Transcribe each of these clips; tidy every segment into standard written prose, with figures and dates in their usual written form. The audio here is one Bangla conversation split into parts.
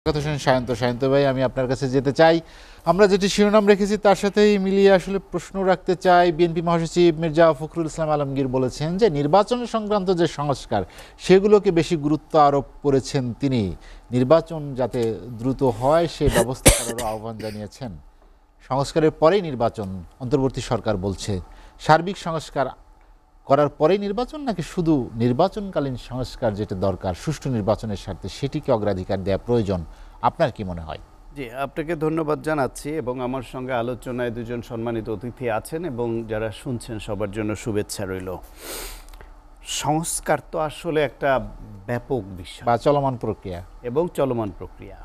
কথা শুনে সায়ন্ত ভাই, আমি আপনার কাছে যেতে চাই। আমরা যেটি শিরোনাম রেখেছি তার সাথেই মিলিয়ে আসলে প্রশ্ন রাখতে চাই। বিএনপি মহাসচিব মির্জা ফখরুল ইসলাম আলমগীর বলেছেন যে নির্বাচন সংক্রান্ত যে সংস্কার সেগুলোকে বেশি গুরুত্ব আরোপ করেছেন তিনি। নির্বাচন যাতে দ্রুত হয় সে ব্যবস্থা করারও আহ্বান জানিয়েছেন। সংস্কারের পরেই নির্বাচন অন্তর্বর্তী সরকার বলছে। সার্বিক সংস্কার করার পরেই নির্বাচন, নাকি শুধু নির্বাচনকালীন সংস্কার যেটা দরকার সুষ্ঠু নির্বাচনের স্বার্থে সেটিকে অগ্রাধিকার দেওয়া প্রয়োজন? আপনার কি মনে হয়? জি, আপনাকে ধন্যবাদ জানাচ্ছি এবং আমার সঙ্গে আলোচনায় দুজন সম্মানিত অতিথি আছেন এবং যারা শুনছেন সবার জন্য শুভেচ্ছা রইল। সংস্কার তো আসলে একটা ব্যাপক বিষয় বা চলমান প্রক্রিয়া এবং চলমান প্রক্রিয়া।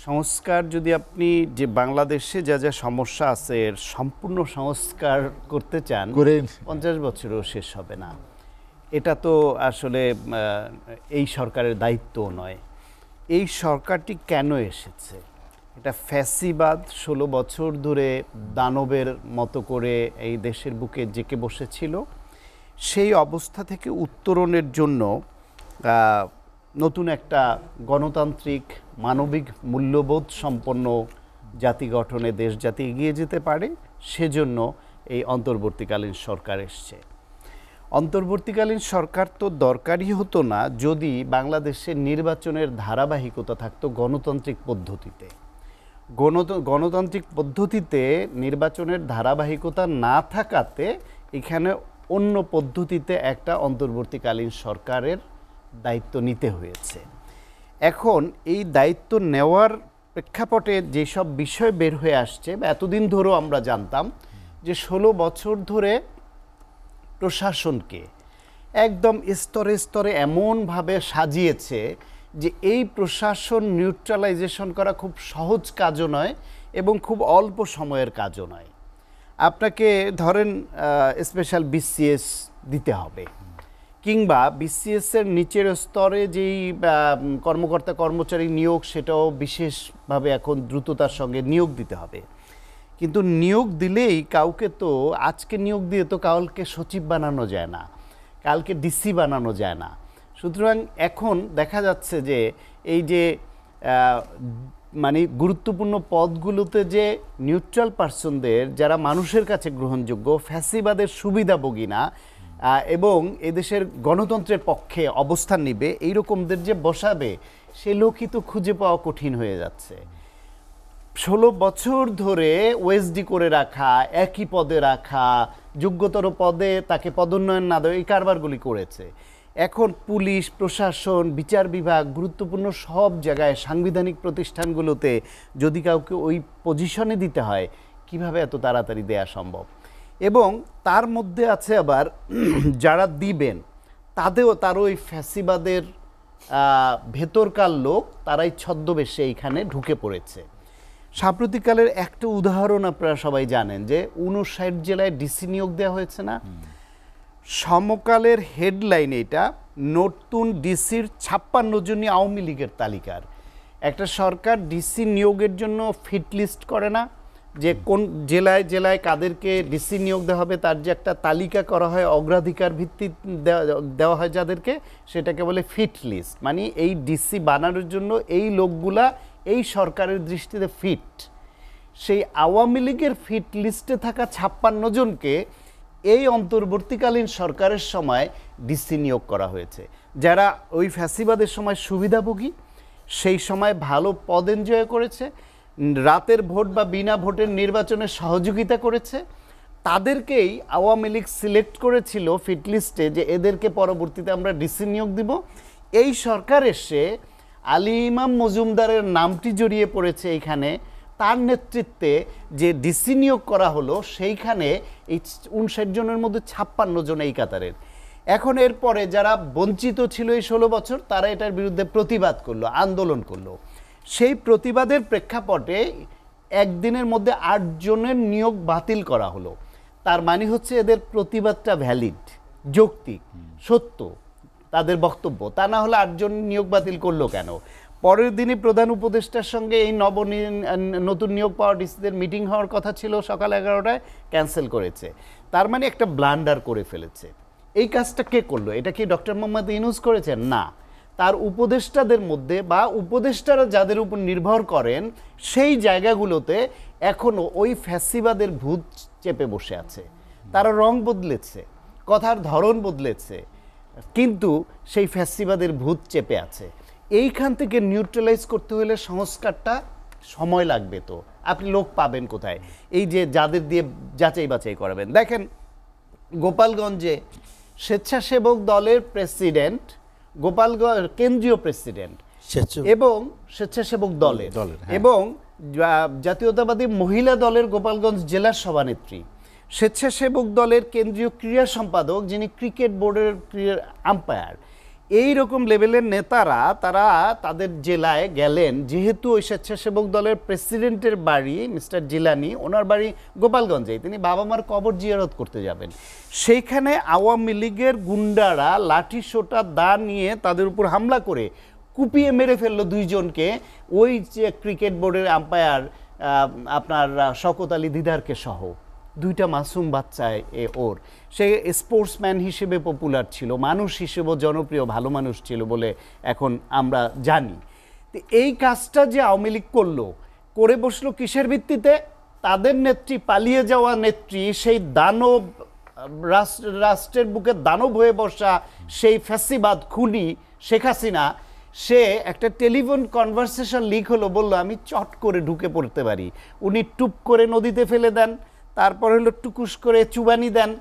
সংস্কার যদি আপনি যে বাংলাদেশে যা যা সমস্যা আছে এর সম্পূর্ণ সংস্কার করতে চান 50 বছরও শেষ হবে না। এটা তো আসলে এই সরকারের দায়িত্ব নয়। এই সরকারটি কেন এসেছে? এটা ফ্যাসিবাদ 16 বছর ধরে দানবের মতো করে এই দেশের বুকে জেঁকে বসেছিল। সেই অবস্থা থেকে উত্তরণের জন্য নতুন একটা গণতান্ত্রিক মানবিক মূল্যবোধ সম্পন্ন জাতি গঠনে দেশ জাতি এগিয়ে যেতে পারে, সেজন্য এই অন্তর্বর্তীকালীন সরকার এসছে। অন্তর্বর্তীকালীন সরকার তো দরকারই হতো না যদি বাংলাদেশের নির্বাচনের ধারাবাহিকতা থাকতো গণতান্ত্রিক পদ্ধতিতে। গণতান্ত্রিক পদ্ধতিতে নির্বাচনের ধারাবাহিকতা না থাকাতে এখানে অন্য পদ্ধতিতে একটা অন্তর্বর্তীকালীন সরকারের দায়িত্ব নিতে হয়েছে। এখন এই দায়িত্ব নেওয়ার প্রেক্ষাপটে যেসব বিষয় বের হয়ে আসছে, এতদিন ধরেও আমরা জানতাম যে 16 বছর ধরে প্রশাসনকে একদম স্তরে স্তরে এমনভাবে সাজিয়েছে যে এই প্রশাসন নিউট্রালাইজেশন করা খুব সহজ কাজও নয় এবং খুব অল্প সময়ের কাজও নয়। আপনাকে ধরেন স্পেশাল বিসিএস দিতে হবে, কিংবা বিসিএসের নিচের স্তরে যেই কর্মকর্তা কর্মচারী নিয়োগ সেটাও বিশেষভাবে এখন দ্রুততার সঙ্গে নিয়োগ দিতে হবে। কিন্তু নিয়োগ দিলেই কাউকে তো আজকে নিয়োগ দিয়ে তো কালকে সচিব বানানো যায় না, কালকে ডিসি বানানো যায় না। সুতরাং এখন দেখা যাচ্ছে যে এই যে মানে গুরুত্বপূর্ণ পদগুলোতে যে নিউট্রাল পার্সনদের, যারা মানুষের কাছে গ্রহণযোগ্য, ফ্যাসিবাদের সুবিধাভোগী না এবং এদেশের গণতন্ত্রের পক্ষে অবস্থান নিবে, এইরকমদের যে বসাবে সে লোকই তো খুঁজে পাওয়া কঠিন হয়ে যাচ্ছে। 16 বছর ধরে ওএসডি করে রাখা, একই পদে রাখা, যোগ্যতর পদে তাকে পদোন্নয়ন না দেওয়া, এই কারবারগুলি করেছে। এখন পুলিশ প্রশাসন, বিচার বিভাগ, গুরুত্বপূর্ণ সব জায়গায় সাংবিধানিক প্রতিষ্ঠানগুলোতে যদি কাউকে ওই পজিশনে দিতে হয়, কিভাবে এত তাড়াতাড়ি দেয়া সম্ভব? এবং তার মধ্যে আছে আবার যারা দিবেন তারও ওই ফ্যাসিবাদের ভেতরকার লোক, তারাই ছদ্মবেশে এইখানে ঢুকে পড়েছে। সাম্প্রতিককালের একটা উদাহরণ আপনারা সবাই জানেন যে 59 জেলায় ডিসি নিয়োগ দেওয়া হয়েছে না? সমকালের হেডলাইন এটা, নতুন ডিসির 56 জনই আওয়ামী লীগের তালিকার। একটা সরকার ডিসি নিয়োগের জন্য ফিট লিস্ট করে না, যে কোন জেলায় জেলায় কাদেরকে ডিসি নিয়োগ দেওয়া হবে তার যে একটা তালিকা করা হয়, অগ্রাধিকার ভিত্তি দেওয়া হয় যাদেরকে, সেটাকে বলে ফিট লিস্ট। মানে এই ডিসি বানানোর জন্য এই লোকগুলা এই সরকারের দৃষ্টিতে ফিট। সেই আওয়ামী লীগের ফিট লিস্টে থাকা 56 জনকে এই অন্তর্বর্তীকালীন সরকারের সময় ডিসি নিয়োগ করা হয়েছে, যারা ওই ফ্যাসিবাদের সময় সুবিধাভোগী, সেই সময় ভালো পদ এনজয় করেছে, রাতের ভোট বা বিনা ভোটের নির্বাচনে সহযোগিতা করেছে। তাদেরকেই আওয়ামী লীগ সিলেক্ট করেছিল ফিট লিস্টে যে এদেরকে পরবর্তীতে আমরা ডিসি নিয়োগ দিব। এই সরকার এসে আলী ইমাম মজুমদারের নামটি জড়িয়ে পড়েছে এইখানে, তার নেতৃত্বে যে ডিসি নিয়োগ করা হলো সেইখানে এই 59 জনের মধ্যে 56 জন এই কাতারের। এখন এরপরে যারা বঞ্চিত ছিল এই 16 বছর, তারা এটার বিরুদ্ধে প্রতিবাদ করলো, আন্দোলন করলো। সেই প্রতিবাদের প্রেক্ষাপটে একদিনের মধ্যে 8 জনের নিয়োগ বাতিল করা হলো। তার মানে হচ্ছে এদের প্রতিবাদটা ভ্যালিড, যৌক্তিক, সত্য তাদের বক্তব্য। তা না হলে 8 জন নিয়োগ বাতিল করলো কেন? পরের দিনই প্রধান উপদেষ্টার সঙ্গে এই নতুন নিয়োগ পাওয়া ডিসিদের মিটিং হওয়ার কথা ছিল সকাল 11টায়, ক্যান্সেল করেছে। তার মানে একটা ব্লান্ডার করে ফেলেছে। এই কাজটা কে করলো? এটা কি ডক্টর মোহাম্মদ ইউনূস করেছেন? না, তার উপদেষ্টাদের মধ্যে বা উপদেষ্টারা যাদের উপর নির্ভর করেন সেই জায়গাগুলোতে এখনো ওই ফ্যাসিবাদের ভূত চেপে বসে আছে। তারা রং বদলেছে, কথার ধরন বদলেছে, কিন্তু সেই ফ্যাসিবাদের ভূত চেপে আছে। এইখান থেকে নিউট্রালাইজ করতে হলে সংস্কারটা সময় লাগবে। তো আপনি লোক পাবেন কোথায়? এই যে যাদের দিয়ে যাচাই বাছাই করাবেন। দেখেন গোপালগঞ্জে স্বেচ্ছাসেবক দলের প্রেসিডেন্ট, গোপালগঞ্জ কেন্দ্রীয় প্রেসিডেন্ট এবং স্বেচ্ছাসেবক দলের এবং জাতীয়তাবাদী মহিলা দলের গোপালগঞ্জ জেলার সভানেত্রী, স্বেচ্ছাসেবক দলের কেন্দ্রীয় ক্রীড়া সম্পাদক যিনি ক্রিকেট বোর্ডের ক্রীড়া আম্পায়ার, এই রকম লেভেলের নেতারা তারা তাদের জেলায় গেলেন। যেহেতু ওই স্বেচ্ছাসেবক দলের প্রেসিডেন্টের বাড়ি মিস্টার জিলানি, ওনার বাড়ি গোপালগঞ্জে, তিনি বাবা মার কবর জিয়ারত করতে যাবেন। সেইখানে আওয়ামী লীগের গুন্ডারা লাঠি সোটা দা নিয়ে তাদের উপর হামলা করে কুপিয়ে মেরে ফেললো দুইজনকে। ওই যে ক্রিকেট বোর্ডের আম্পায়ার আপনার শওকত আলী দিদারকে সহ, দুইটা মাসুম বাচ্চায় ওর। সে স্পোর্টসম্যান হিসেবে পপুলার ছিল, মানুষ হিসেবেও জনপ্রিয় ভালো মানুষ ছিল বলে এখন আমরা জানি। তো এই কাজটা যে আওয়ামী লীগ করলো, করে বসলো কিসের ভিত্তিতে? তাদের নেত্রী, পালিয়ে যাওয়া নেত্রী, সেই দানব রাষ্ট্রের বুকে দানব হয়ে বসা সেই ফ্যাসিবাদ খুনি শেখ হাসিনা, সে একটা টেলিফোন কনভারসেশন লিক হলো, বললো আমি চট করে ঢুকে পড়তে পারি। উনি টুপ করে নদীতে ফেলে দেন, তারপর হলো টুকুস করে চুবানি দেন,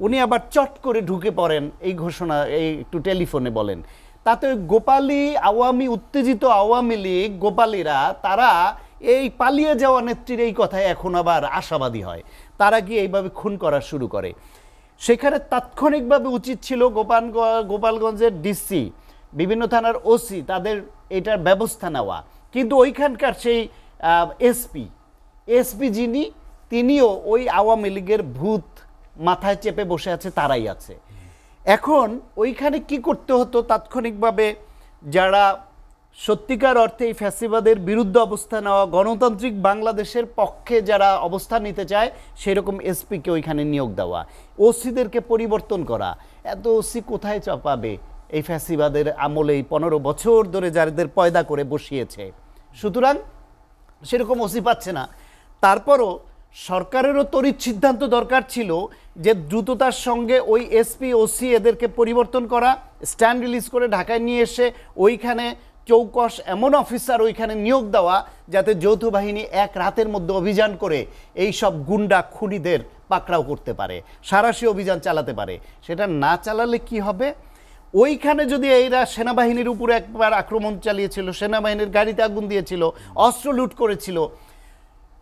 উনি আবার চট করে ঢুকে পড়েন। এই ঘোষণা এই একটু টেলিফোনে বলেন। তাতে গোপালী আওয়ামী, উত্তেজিত আওয়ামী লীগ গোপালীরা তারা এই পালিয়ে যাওয়া নেত্রীর এই কথায় এখন আবার আশাবাদী হয়। তারা কি এইভাবে খুন করা শুরু করে। সেখানে তাৎক্ষণিকভাবে উচিত ছিল গোপালগঞ্জের ডিসি, বিভিন্ন থানার ওসি তাদের এটার ব্যবস্থা নেওয়া, কিন্তু ওইখানকার সেই এসপি যিনি, তিনিও ওই আওয়ামী লীগের ভূত মাথায় চেপে বসে আছে, তারাই আছে। এখন ওইখানে কি করতে হতো? তাৎক্ষণিকভাবে যারা সত্যিকার অর্থে এই ফ্যাসিবাদের বিরুদ্ধে অবস্থান নেওয়া, গণতান্ত্রিক বাংলাদেশের পক্ষে যারা অবস্থান নিতে চায়, সেরকম এসপিকে ওইখানে নিয়োগ দেওয়া, ওসিদেরকে পরিবর্তন করা। এত ওসি কোথায় পাবে এই ফ্যাসিবাদের আমলে? এই 15 বছর ধরে যাদের পয়দা করে বসিয়েছে, সুতরাং সেরকম ওসি পাচ্ছে না। তারপরও সরকারেরও তড়িৎ সিদ্ধান্ত দরকার ছিল যে দ্রুততার সঙ্গে ওই এসপি ওসি এদেরকে পরিবর্তন করা, স্ট্যান্ড রিলিজ করে ঢাকায় নিয়ে এসে ওইখানে চৌকস এমন অফিসার ওইখানে নিয়োগ দেওয়া যাতে যৌথ বাহিনী এক রাতের মধ্যে অভিযান করে এই সব গুন্ডা খুনিদের পাকড়াও করতে পারে, সাঁড়াশি অভিযান চালাতে পারে। সেটা না চালালে কি হবে? ওইখানে যদি এরা সেনাবাহিনীর উপরে একবার আক্রমণ চালিয়েছিল, সেনাবাহিনীর গাড়িতে আগুন দিয়েছিল, অস্ত্র লুট করেছিল,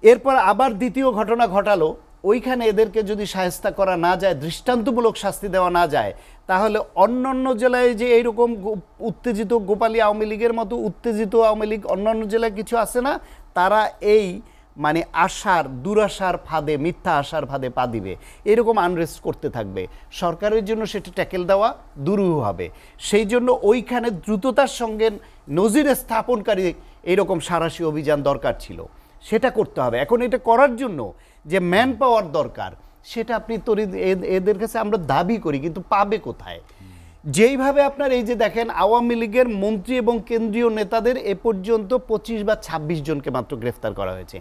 এরপর আবার দ্বিতীয় ঘটনা ঘটালো, ওইখানে এদেরকে যদি শায়েস্তা করা না যায়, দৃষ্টান্তমূলক শাস্তি দেওয়া না যায়, তাহলে অন্যান্য জেলায় যে এইরকম উত্তেজিত গোপালী আওয়ামী লীগের মতো উত্তেজিত আওয়ামী লীগ অন্যান্য জেলায় কিছু আছে না, তারা এই মানে দুরাশার ফাঁদে, মিথ্যা আশার ফাঁদে পা দিবে, এরকম আনরেস্ট করতে থাকবে। সরকারের জন্য সেটা ট্যাকেল দেওয়া দুরূহ হবে। সেই জন্য ওইখানে দ্রুততার সঙ্গে নজির স্থাপনকারী এরকম সাঁড়াশি অভিযান দরকার ছিল, সেটা করতে হবে। এখন এটা করার জন্য যে ম্যান পাওয়ার দরকার, সেটা আপনি এদের কাছে আমরা দাবি করি, কিন্তু পাবে কোথায়? যেইভাবে আপনার এই যে দেখেন আওয়ামী লীগের মন্ত্রী এবং কেন্দ্রীয় নেতাদের এ পর্যন্ত 25 বা 26 জনকে মাত্র গ্রেফতার করা হয়েছে।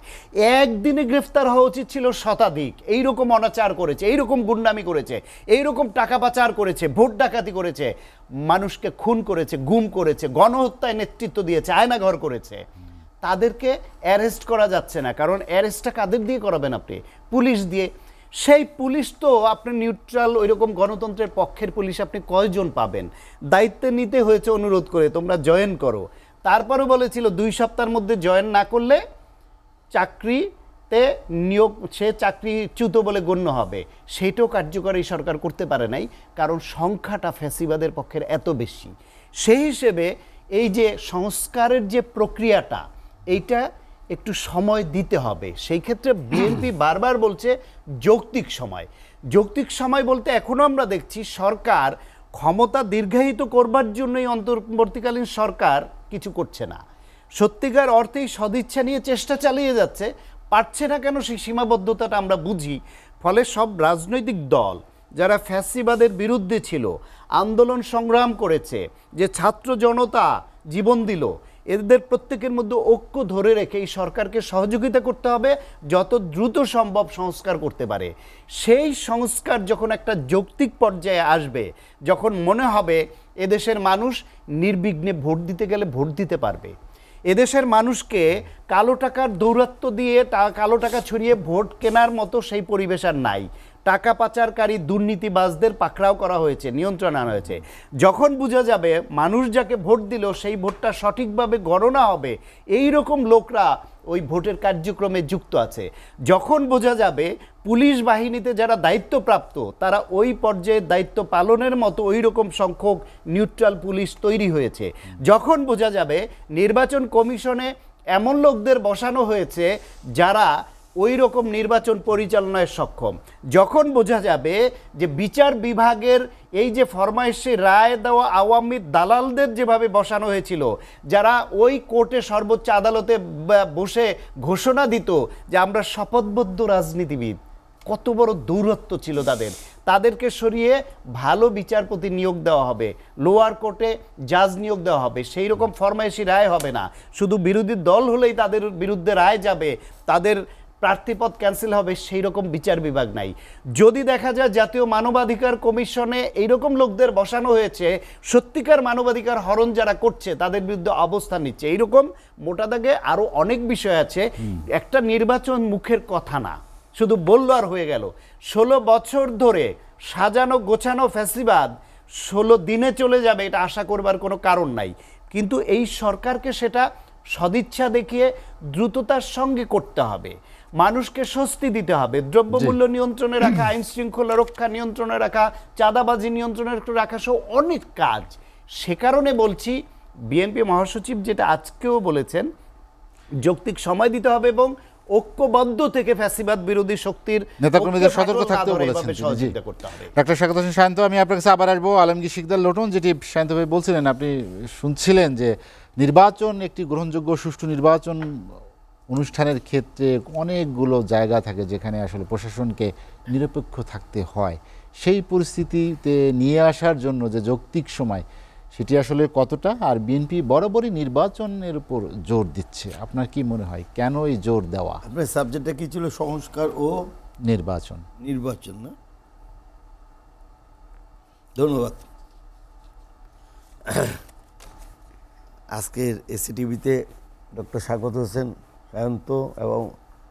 একদিনে গ্রেফতার হওয়া উচিত ছিল শতাধিক। এইরকম অনাচার করেছে, এইরকম গুন্ডামি করেছে, এইরকম টাকা পাচার করেছে, ভোট ডাকাতি করেছে, মানুষকে খুন করেছে, গুম করেছে, গণহত্যায় নেতৃত্ব দিয়েছে, আয়নাঘর করেছে। তাদেরকে অ্যারেস্ট করা যাচ্ছে না, কারণ অ্যারেস্টটা কাদের দিয়ে করাবেন আপনি? পুলিশ দিয়ে। সেই পুলিশ তো আপনি নিউট্রাল, ওইরকম গণতন্ত্রের পক্ষের পুলিশ আপনি কয়জন পাবেন? দায়িত্ব নিতে হয়েছে অনুরোধ করে, তোমরা জয়েন করো। তারপরও বলেছিল 2 সপ্তাহের মধ্যে জয়েন না করলে চাকরিতে নিয়োগ, সে চাকরিচ্যুত বলে গণ্য হবে। সেইটাও কার্যকরী সরকার করতে পারে নাই, কারণ সংখ্যাটা ফ্যাসিবাদের পক্ষের এত বেশি। সেই হিসেবে এই যে সংস্কারের যে প্রক্রিয়াটা, এইটা একটু সময় দিতে হবে। সেই ক্ষেত্রে বিএনপি বারবার বলছে যৌক্তিক সময়। যৌক্তিক সময় বলতে এখনও আমরা দেখছি সরকার ক্ষমতা দীর্ঘায়িত করবার জন্যই অন্তর্বর্তীকালীন সরকার কিছু করছে না। সত্যিকার অর্থেই সদিচ্ছা নিয়ে চেষ্টা চালিয়ে যাচ্ছে, পারছে না কেন সেই সীমাবদ্ধতাটা আমরা বুঝি। ফলে সব রাজনৈতিক দল যারা ফ্যাসিবাদের বিরুদ্ধে ছিল, আন্দোলন সংগ্রাম করেছে, যে ছাত্র জনতা জীবন দিল, এদের প্রত্যেকের মধ্যে ঐক্য ধরে রেখে এই সরকারকে সহযোগিতা করতে হবে যত দ্রুত সম্ভব সংস্কার করতে পারে। সেই সংস্কার যখন একটা যৌক্তিক পর্যায়ে আসবে, যখন মনে হবে এদেশের মানুষ নির্বিঘ্নে ভোট দিতে গেলে ভোট দিতে পারবে, এদেশের মানুষকে কালো টাকার দৌরাত্ম্য দিয়ে কালো টাকা ছড়িয়ে ভোট কেনার মতো সেই পরিবেশ আর নাই। টাকা পাচারকারী দুর্নীতিবাজদের পাকড়াও করা হয়েছে, নিয়ন্ত্রণ আনা হয়েছে। যখন বোঝা যাবে মানুষ যাকে ভোট দিল সেই ভোটটা সঠিকভাবে গণনা হবে, এই রকম লোকরা ওই ভোটের কার্যক্রমে যুক্ত আছে, যখন বোঝা যাবে পুলিশ বাহিনীতে যারা দায়িত্বপ্রাপ্ত তারা ওই পর্যায়ে দায়িত্ব পালনের মতো ওই রকম সংখ্যক নিউট্রাল পুলিশ তৈরি হয়েছে, যখন বোঝা যাবে নির্বাচন কমিশনে এমন লোকদের বসানো হয়েছে যারা ওই রকম নির্বাচন পরিচালনায় সক্ষম, যখন বোঝা যাবে যে বিচার বিভাগের এই যে ফরমাইশে রায় দেওয়া আওয়ামী দালালদের যেভাবে বসানো হয়েছিল, যারা ওই কোর্টে সর্বোচ্চ আদালতে বসে ঘোষণা দিত যে আমরা শপথবদ্ধ রাজনীতিবিদ, কত বড় দৌরত্ব ছিল তাদেরকে সরিয়ে ভালো বিচারপতি নিয়োগ দেওয়া হবে, লোয়ার কোর্টে জাজ নিয়োগ দেওয়া হবে, সেই রকম ফরমাইশি রায় হবে না, শুধু বিরোধী দল হলেই তাদের বিরুদ্ধে রায় যাবে, তাদের প্রার্থীপদ ক্যান্সেল হবে, সেই রকম বিচার বিভাগ নাই। যদি দেখা যায় জাতীয় মানবাধিকার কমিশনে এইরকম লোকদের বসানো হয়েছে, সত্যিকার মানবাধিকার হরণ যারা করছে তাদের বিরুদ্ধে অবস্থান নিচ্ছে, এইরকম মোটা দাগে আরও অনেক বিষয় আছে। একটা নির্বাচন মুখের কথা না, শুধু বলল আর হয়ে গেল। 16 বছর ধরে সাজানো গোছানো ফ্যাসিবাদ 16 দিনে চলে যাবে এটা আশা করবার কোনো কারণ নাই, কিন্তু এই সরকারকে সেটা সদিচ্ছা দেখিয়ে দ্রুততার সঙ্গে করতে হবে, মানুষকে স্বস্তি দিতে হবে, দ্রব্যমূল্য নিয়ন্ত্রণে রাখা, আইন শৃঙ্খলা রক্ষা নিয়ন্ত্রণে রাখা, চাঁদাবাজি নিয়ন্ত্রণে রাখা সহ অনেক কাজ। সে কারণে বলছি বিএনপি মহাসচিব যেটা আজকেও বলেছেন, যৌক্তিক সময় দিতে হবে এবং ঐক্যবদ্ধ থেকে ফ্যাসিবাদ বিরোধী শক্তির নেতাকর্মীদের সতর্ক থাকতেও বলেছেন। ডাক্তার শাহাদাত হোসেন শান্ত, আমি আপনার কাছে আবার আসবো। আলমগীর শিকদার লোটন, যেটি শান্ত ভাই বলছিলেন, আপনি শুনছিলেন যে নির্বাচন একটি গ্রহণযোগ্য সুষ্ঠু নির্বাচন অনুষ্ঠানের ক্ষেত্রে অনেকগুলো জায়গা থাকে যেখানে আসলে প্রশাসনকে নিরপেক্ষ থাকতে হয়, সেই পরিস্থিতিতে নিয়ে আসার জন্য যে যৌক্তিক সময় সেটি আসলে কতটা, আর বিএনপি বরাবরই নির্বাচনের উপর জোর দিচ্ছে, আপনার কি মনে হয় কেন এই জোর দেওয়া? আপনার সাবজেক্টটা কি ছিল? সংস্কার ও নির্বাচন। নির্বাচন না? ধন্যবাদ। আজকের এসিটিভিতে ডক্টর শাকত হোসেন শান্ত এবং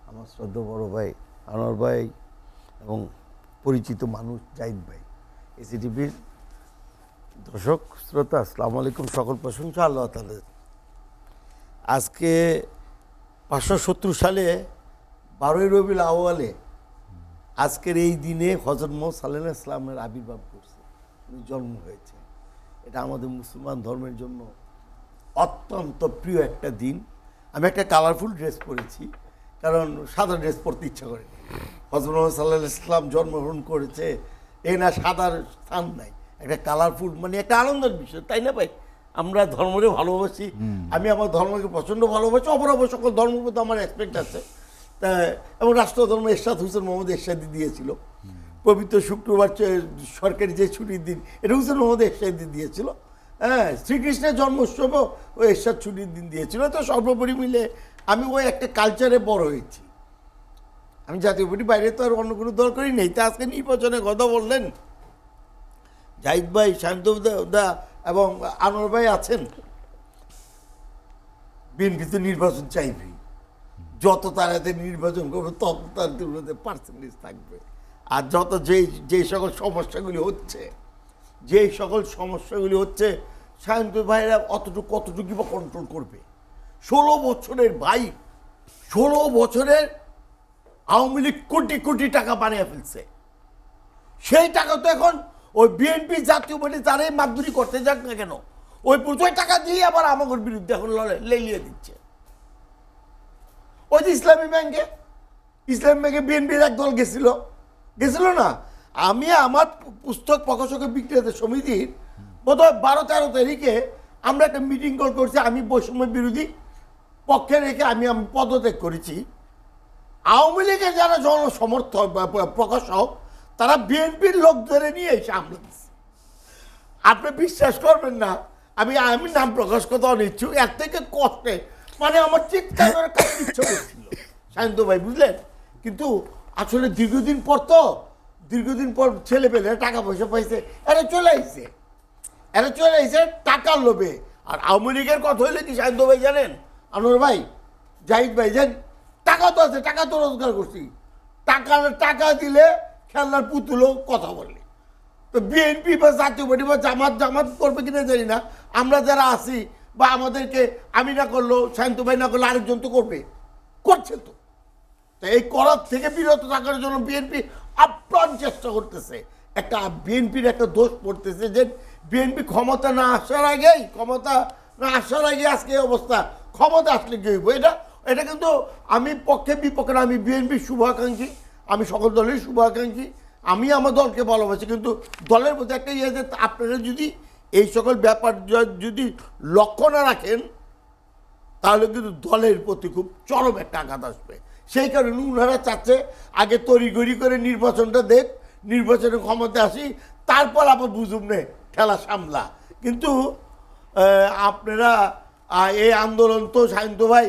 আমার শ্রদ্ধা বড় ভাই আনোয়ার ভাই এবং পরিচিত মানুষ জাহিদ ভাই, এসিটিভির দর্শক শ্রোতা, আসসালামু আলাইকুম, সকল প্রশংসা আল্লাহ তাআলার। আজকে 570 সালে 12ই রবিউল আউয়ালে আজকের এই দিনে হযরত মুহাম্মদ সাল্লাল্লাহু আলাইহি ওয়াসাল্লামের আবির্ভাব করছে, উনি জন্ম হয়েছে। এটা আমাদের মুসলমান ধর্মের জন্য অত্যন্ত প্রিয় একটা দিন। আমি একটা কালারফুল ড্রেস পরেছি, কারণ সাদা ড্রেস পরতে ইচ্ছা করে। হযরত মুহাম্মদ সাল্লাল্লাহু আলাইহি ওয়াসাল্লাম জন্মগ্রহণ করেছে, এই না সাদার স্থান নাই, একটা কালারফুল মানে একটা আনন্দের বিষয়, তাই না ভাই? আমরা ধর্মকে ভালোবাসি, আমি আমার ধর্মকে প্রচণ্ড ভালোবাসি, অপরাপর সকল ধর্মের প্রতি আমার রেসপেক্ট আছে। তা এবং রাষ্ট্রধর্ম এরশাদ হোসেন মোহাম্মদ এরশাদি দিয়েছিল, পবিত্র শুক্রবার সরকারি যে ছুটির দিন, এটা হোসেন মোহাম্মদ এরশাদি দিয়েছিল। হ্যাঁ, শ্রীকৃষ্ণের জন্ম উৎসবও ওই এরশাদ ছুটির দিন দিয়েছিল। তো সর্বোপরি মিলে আমি ওই একটা কালচারে বড় হয়েছি। আমি জাতীয় পার্টির বাইরে তো আর অন্য কোনো দরকারই নেই। তা আজকে নির্বাচনের কথা বললেন, জাহিদ ভাই, শান্ত দা এবং আনোয়ার ভাই আছেন। বিএনপি তো নির্বাচন চাইবে, যত তাড়াতাড়ি নির্বাচন করবে তত তাড়াতাড়ি পার্সেন্টেজ থাকবে। আর যত যেই সকল সমস্যাগুলি হচ্ছে শান্ত ভাইরা কতটুকু বা কন্ট্রোল করবে? 16 বছরের ভাই, 16 বছরের আওয়ামী লীগ কোটি কোটি টাকা বানিয়ে ফেলছে। সেই টাকা তো এখন ওই বিএনপি জাতীয় পার্টি যারাই মাগদুরি করতে যাক না কেন, ওই প্রচুর টাকা দিয়ে আবার আমাদের বিরুদ্ধে এখন লেলিয়ে দিচ্ছে। ওই যে ইসলামী ব্যাংকে বিএনপির এক দল গেছিল না? আমি আমার পুস্তক প্রকাশক বিক্রেতা সমিতির বোধহয় 12-13 তারিখে আমরা একটা মিটিং কল করছি। আমি বৈষম্য বিরোধী পক্ষে রেখে আমি পদত্যাগ করেছি। আওয়ামী লীগের যারা জনসমর্থক বা প্রকাশক তারা বিএনপির লোক ধরে নিয়ে এসে হামলা দিচ্ছে। আপনি বিশ্বাস করবেন না, আমি নাম প্রকাশ করতে অনিচ্ছুক, এর থেকে কষ্টে মানে আমার চিৎকার করে কাছে ইচ্ছে করছিল শান্ত ভাই, বুঝলেন? কিন্তু আসলে দীর্ঘদিন পর ছেলে পেলে টাকা পয়সা পাইছে, এরা চলে আইছে টাকার লোভে। আর আওয়ামী লীগের কথা হইলে কি শান্ত ভাই জানেন, আনোয়ার ভাই, জাহিদ ভাই, জান টাকা তো আছে, টাকা তো রোজগার করছি, টাকা দিলে খেলনার পুতুলও কথা বললে। তো বিএনপি বা জাতীয় পার্টি বা জামাত করবে কিনা জানি না, আমরা যারা আছি বা আমাদেরকে আমি না করলো, শান্ত ভাই না করলে আরেকজন তো করছে তো। তো এই করার থেকে বিরত থাকার জন্য বিএনপি আপ্রাণ চেষ্টা করতেছে। বিএনপির একটা দোষ পড়তেছে যে বিএনপি ক্ষমতা না আসার আগে আজকে এই অবস্থা, ক্ষমতা আসলে কি হইব, এটা কিন্তু আমি পক্ষে বিপক্ষে, আমি বিএনপির শুভাকাঙ্ক্ষী, আমি সকল দলের শুভাকাঙ্ক্ষী, আমি আমার দলকে ভালোবাসি, কিন্তু দলের মধ্যে একটা ইয়ে যে আপনারা যদি এই সকল ব্যাপার যদি লক্ষ্য না রাখেন তাহলে কিন্তু দলের প্রতি খুব চরম একটা আঘাত আসবে। সেই কারণে উনারা চাচ্ছে আগে তড়িঘড়ি করে নির্বাচনটা দেখ, নির্বাচনে ক্ষমতা আসি, তারপর আবার বুঝুম নে খেলা সামলা। কিন্তু আপনারা এই আন্দোলন তো শান্ত ভাই,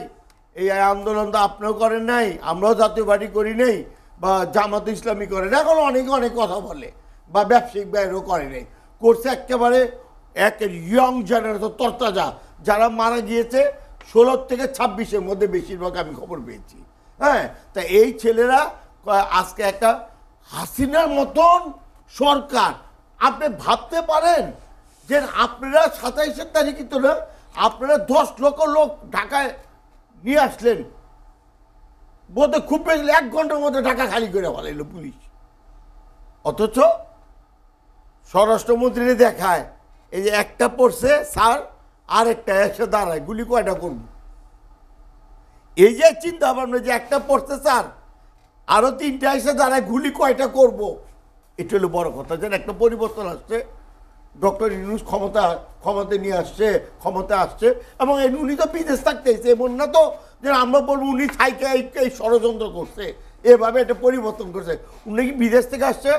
এই আন্দোলন তো আপনিও করেন নাই, আমরাও জাতীয় পার্টি করি নাই, বা জামাত ইসলামী করে না, এখন অনেক কথা বলে, বা ব্যবসায়িক বাইরেও করে নাই, করছে একেবারে এক ইয়ং জেনারেশন তরতাজা, যারা মারা গিয়েছে 16 থেকে 26-এর মধ্যে বেশিরভাগ আমি খবর পেয়েছি। হ্যাঁ, তা এই ছেলেরা আজকে একটা হাসিনার মতন সরকার, আপনি ভাবতে পারেন যে আপনারা 27 তারিখে তো না, আপনারা 10 লক্ষ লোক ঢাকায় নিয়ে আসলেন, বোধ খুব বেশি 1 ঘন্টার মধ্যে ঢাকা খালি করে ফেলাইল পুলিশ। অথচ স্বরাষ্ট্রমন্ত্রী দেখায় এই যে একটা পড়ছে স্যার, আর একটা এসে দাঁড়ায়, গুলি কয়টা করব, এই যে চিন্তা ভাবনা যে একটা পড়ছে স্যার, আরো 3টা এসে দাঁড়ায়, গুলি কয়টা করব, এটা হলো বড় কথা। যেন একটা পরিবর্তন আসছে, ডক্টর ইউনূস ক্ষমতা নিয়ে আসছে, ক্ষমতা আসছে, এবং উনি তো বিদেশ থাকতে এসে, এমন না তো যে আমরা বলবো উনি থাইকে এই ষড়যন্ত্র করছে, এভাবে এটা পরিবর্তন করছে। উনি কি বিদেশ থেকে আসছে,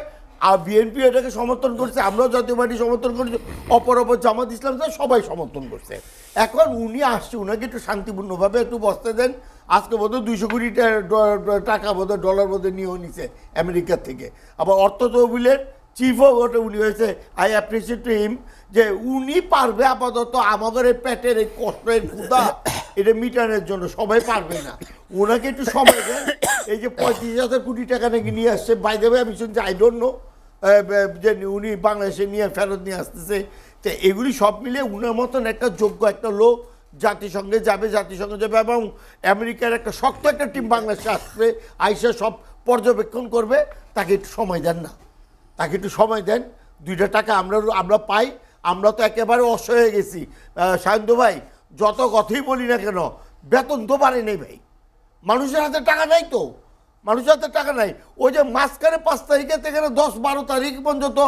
আর বিএনপি এটাকে সমর্থন করছে, আমরাও জাতীয় পার্টি সমর্থন করছি, অপর জামাত ইসলাম সবাই সমর্থন করছে। এখন উনি আসছে, উনাকে একটু শান্তিপূর্ণভাবে একটু বসতে দেন। আজকে বোধহয় 200 কোটি টাকা বোধহয় ডলার বোধহয় নিয়েও নিছে আমেরিকার থেকে। আবার অর্থ তহবিলের চিফও ওটা উনি হয়েছে, আই অ্যাপ্রিসিয়েট টু হিম, যে উনি পারবে আপাতত আমাদের এই পেটের এই কষ্টের ক্ষুধা এটা মিটানোর জন্য, সবাই পারবে না, ওনাকে একটু সময় দেন। এই যে 35,000 কোটি টাকা নাকি নিয়ে আসছে, বাই দ্য ওয়ে আমি শুনছি, আই ডোন্ট নো, যে উনি বাংলাদেশে নিয়ে ফেরত নিয়ে আসতেছে। তো এগুলি সব মিলে উনার মতন একটা যোগ্য একটা লোক জাতিসংঘে যাবে, এবং আমেরিকার একটা শক্ত একটা টিম বাংলাদেশে আসবে, আইসা সব পর্যবেক্ষণ করবে, তাকে একটু সময় দেন না, তাকে একটু সময় দেন। 2টা টাকা আমরা পাই, আমরা তো একেবারে অসহায় হয়ে গেছি শান্ত ভাই, যত কথাই বলি না কেন, বেতন তো বাড়ে নেই ভাই, মানুষের হাতে টাকা নাই, তো মানুষের হাতে টাকা নাই। ওই যে মাঝখানে 5 তারিখে থেকে 10-12 তারিখ পর্যন্ত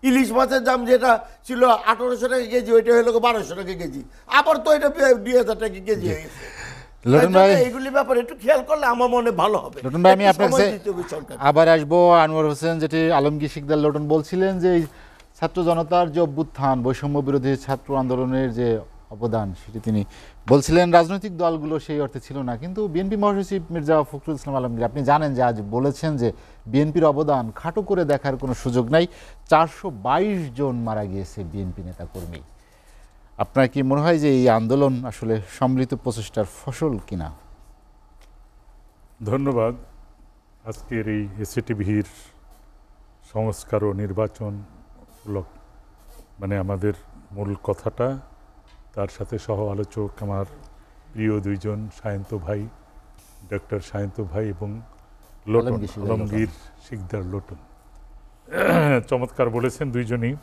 ইলিশ মাছের দাম যেটা ছিল 1800 টাকা কেজি, ওইটা হলো 1200 টাকা কেজি, আবার তো এটা 2000 টাকা কেজি হয়ে গেছে। এইগুলি ব্যাপারে একটু খেয়াল করলে আমার মনে ভালো হবে। লটন ভাই, আমি আপনার কাছে আবার আসবো। আনোয়ার হোসেন, যেটি আলমগীর শিকদার লটন বলছিলেন যে ছাত্র জনতার যে অভ্যুত্থান, বৈষম্য বিরোধী ছাত্র আন্দোলনের যে অবদান, সেটি তিনি বলছিলেন রাজনৈতিক দলগুলো সেই অর্থে ছিল না। কিন্তু বিএনপি মহাসচিব মির্জা ফখরুল ইসলাম আলমগীর, আপনি জানেন যে আজ বলেছেন যে বিএনপির অবদান খাটো করে দেখার কোনো সুযোগ নাই, 422 জন মারা গিয়েছে বিএনপি নেতাকর্মী। আপনার কি মনে হয় যে এই আন্দোলন আসলে সম্মিলিত প্রচেষ্টার ফসল কিনা? ধন্যবাদ। আজকের এই এসএটিভির সংস্কার ও নির্বাচন মানে আমাদের মূল কথাটা, তার সাথে সহ আলোচক আমার প্রিয় 2 জন, সায়ন্ত ভাই, ডক্টর সায়ন্ত ভাই এবং লটন আলমগীর শিকদার লটন, চমৎকার বলেছেন 2 জনই।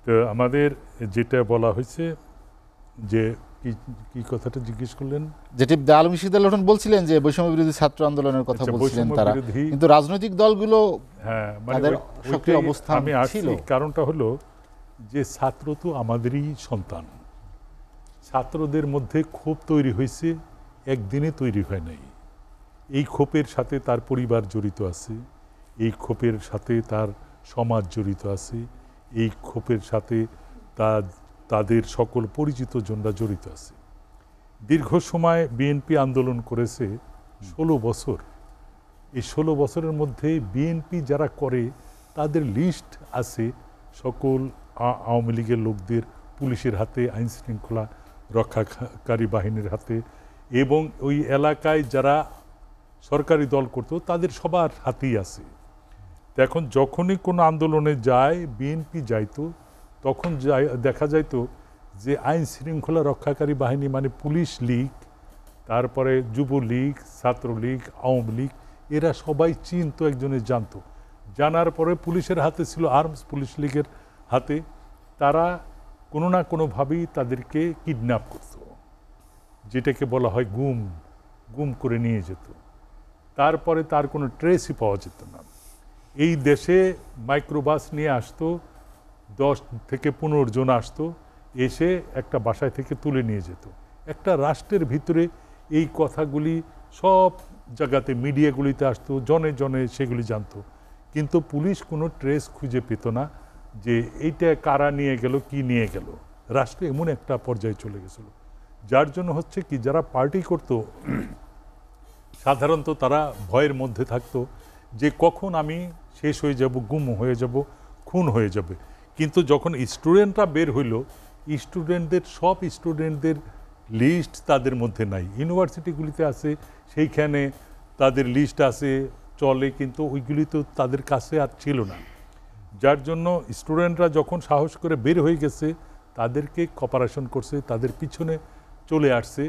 তো আমাদের যেটা বলা হয়েছে, যে কি কথাটা জিজ্ঞেস করলেন, যেটি আলমগীর শিকদার লটন বলছিলেন যে বৈষম্য বিরোধী ছাত্র আন্দোলনের কথা বলছিলেন তারা, কিন্তু রাজনৈতিক দলগুলো হ্যাঁ মানে সক্রিয় অবস্থান ছিল। কারণটা হলো যে ছাত্র তো আমাদেরই সন্তান, ছাত্রদের মধ্যে ক্ষোভ তৈরি হয়েছে, একদিনে তৈরি হয় নাই। এই ক্ষোভের সাথে তার পরিবার জড়িত আছে, এই ক্ষোভের সাথে তার সমাজ জড়িত আছে, এই ক্ষোভের সাথে তাদের সকল পরিচিত জনরা জড়িত আছে। দীর্ঘ সময় বিএনপি আন্দোলন করেছে 16 বছর। এই 16 বছরের মধ্যে বিএনপি যারা করে তাদের লিস্ট আছে সকল আওয়ামী লীগের লোকদের পুলিশের হাতে, আইন শৃঙ্খলা রক্ষাকারী বাহিনীর হাতে, এবং ওই এলাকায় যারা সরকারি দল করতো তাদের সবার হাতেই আছে। তো এখন যখনই কোনো আন্দোলনে যায়, বিএনপি যাইতো, তখন দেখা যাইতো যে আইন শৃঙ্খলা রক্ষাকারী বাহিনী মানে পুলিশ লীগ, তারপরে যুবলীগ, ছাত্রলীগ, আওয়ামী লীগ, এরা সবাই চিনতো, একজনের জানতো। জানার পরে পুলিশের হাতে ছিল আর্মস, পুলিশ লীগের হাতে, তারা কোনো না কোনোভাবেই তাদেরকে কিডন্যাপ করত, যেটাকে বলা হয় গুম করে নিয়ে যেত। তারপরে তার কোনো ট্রেসই পাওয়া যেত না। এই দেশে মাইক্রোবাস নিয়ে আসতো, 10 থেকে 15 জন আসতো, এসে একটা বাসায় থেকে তুলে নিয়ে যেত। একটা রাষ্ট্রের ভিতরে এই কথাগুলি সব জায়গাতে মিডিয়াগুলিতে আসতো, জনে জনে সেগুলি জানতো, কিন্তু পুলিশ কোনো ট্রেস খুঁজে পেত না যে এইটা কারা নিয়ে গেল, কি নিয়ে গেল। রাষ্ট্র এমন একটা পর্যায়ে চলে গেছিল, যার জন্য হচ্ছে কি যারা পার্টি করত সাধারণত তারা ভয়ের মধ্যে থাকতো যে কখন আমি শেষ হয়ে যাব, গুম হয়ে যাব, খুন হয়ে যাবে। কিন্তু যখন স্টুডেন্টরা বের হইল, সব স্টুডেন্টদের লিস্ট তাদের মধ্যে নাই, ইউনিভার্সিটিগুলিতে আছে, সেইখানে তাদের লিস্ট আছে, চলে, কিন্তু ওইগুলি তো তাদের কাছে আর ছিল না। যার জন্য স্টুডেন্টরা যখন সাহস করে বের হয়ে গেছে, তাদেরকে কপারেশন করছে, তাদের পিছনে চলে আসছে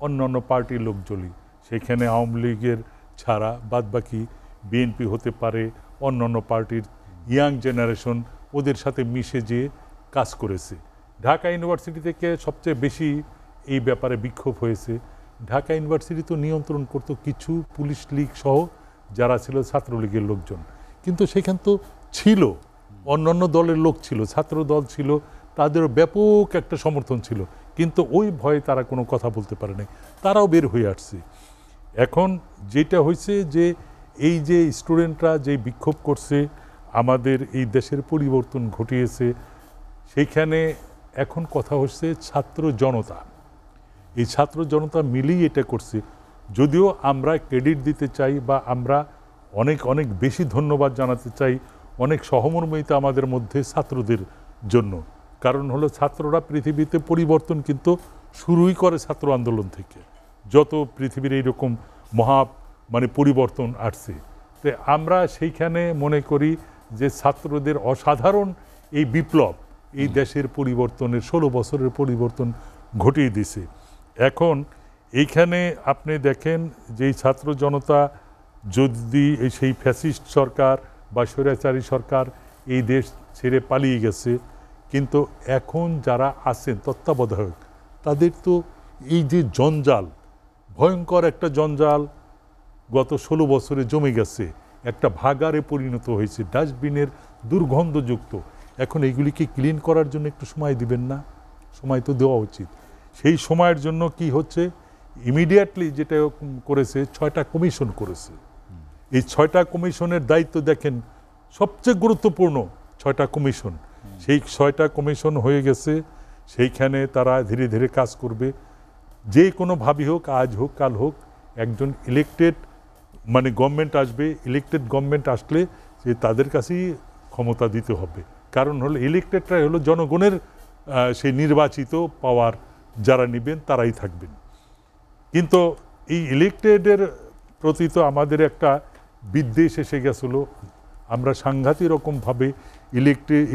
অন্যান্য পার্টির লোকজনই। সেখানে আওয়ামী লীগের ছাড়া বাদবাকি বিএনপি হতে পারে, অন্যান্য পার্টির ইয়াং জেনারেশন ওদের সাথে মিশে যেয়ে কাজ করেছে। ঢাকা ইউনিভার্সিটি থেকে সবচেয়ে বেশি এই ব্যাপারে বিক্ষোভ হয়েছে। ঢাকা ইউনিভার্সিটি তো নিয়ন্ত্রণ করত কিছু পুলিশ লীগ সহ যারা ছিল ছাত্রলীগের লোকজন, কিন্তু সেখান তো ছিল অন্যান্য দলের লোক ছিল, ছাত্র দল ছিল, তাদেরও ব্যাপক একটা সমর্থন ছিল, কিন্তু ওই ভয়ে তারা কোনো কথা বলতে পারে নাই, তারাও বের হয়ে আসছে। এখন যেটা হয়েছে যে এই যে স্টুডেন্টরা যে বিক্ষোভ করছে, আমাদের এই দেশের পরিবর্তন ঘটিয়েছে, সেইখানে এখন কথা হচ্ছে ছাত্র জনতা, এই ছাত্র জনতা মিলেই এটা করছে। যদিও আমরা ক্রেডিট দিতে চাই বা আমরা অনেক অনেক বেশি ধন্যবাদ জানাতে চাই অনেক সহমর্মিতা আমাদের মধ্যে ছাত্রদের জন্য, কারণ হলো ছাত্ররা পৃথিবীতে পরিবর্তন কিন্তু শুরুই করে ছাত্র আন্দোলন থেকে। যত পৃথিবীর এইরকম পরিবর্তন আসছে, তো আমরা সেইখানে মনে করি যে ছাত্রদের অসাধারণ এই বিপ্লব এই দেশের পরিবর্তনের 16 বছরের পরিবর্তন ঘটিয়ে দিছে। এখন এইখানে আপনি দেখেন যে ছাত্র জনতা যদি সেই ফ্যাসিস্ট সরকার বা স্বৈরাচারী সরকার এই দেশ ছেড়ে পালিয়ে গেছে, কিন্তু এখন যারা আছেন তত্ত্বাবধায়ক, তাদের তো এই যে জঞ্জাল, ভয়ঙ্কর একটা জঞ্জাল গত 16 বছরে জমে গেছে, একটা ভাগারে পরিণত হয়েছে, ডাস্টবিনের দুর্গন্ধযুক্ত। এখন এইগুলিকে ক্লিন করার জন্য একটু সময় দিবেন না? সময় তো দেওয়া উচিত। সেই সময়ের জন্য কি হচ্ছে, ইমিডিয়েটলি যেটা করেছে 6টা কমিশন করেছে। এই 6টা কমিশনের দায়িত্ব দেখেন, সবচেয়ে গুরুত্বপূর্ণ 6টা কমিশন, সেই 6টা কমিশন হয়ে গেছে। সেইখানে তারা ধীরে ধীরে কাজ করবে, যে কোনোভাবেই হোক, আজ হোক কাল হোক, একজন ইলেকটেড গভর্নমেন্ট আসবে, ইলেকটেড গভর্নমেন্ট আসলে যে তাদের কাছেই ক্ষমতা দিতে হবে, কারণ হলো ইলেকটেডরাই হলো জনগণের সেই নির্বাচিত পাওয়ার, যারা নেবেন তারাই থাকবেন। কিন্তু এই ইলেকটেডের প্রতি তো আমাদের একটা বিদ্বেষ এসে গেছিলো, আমরা সাংঘাতিক রকমভাবে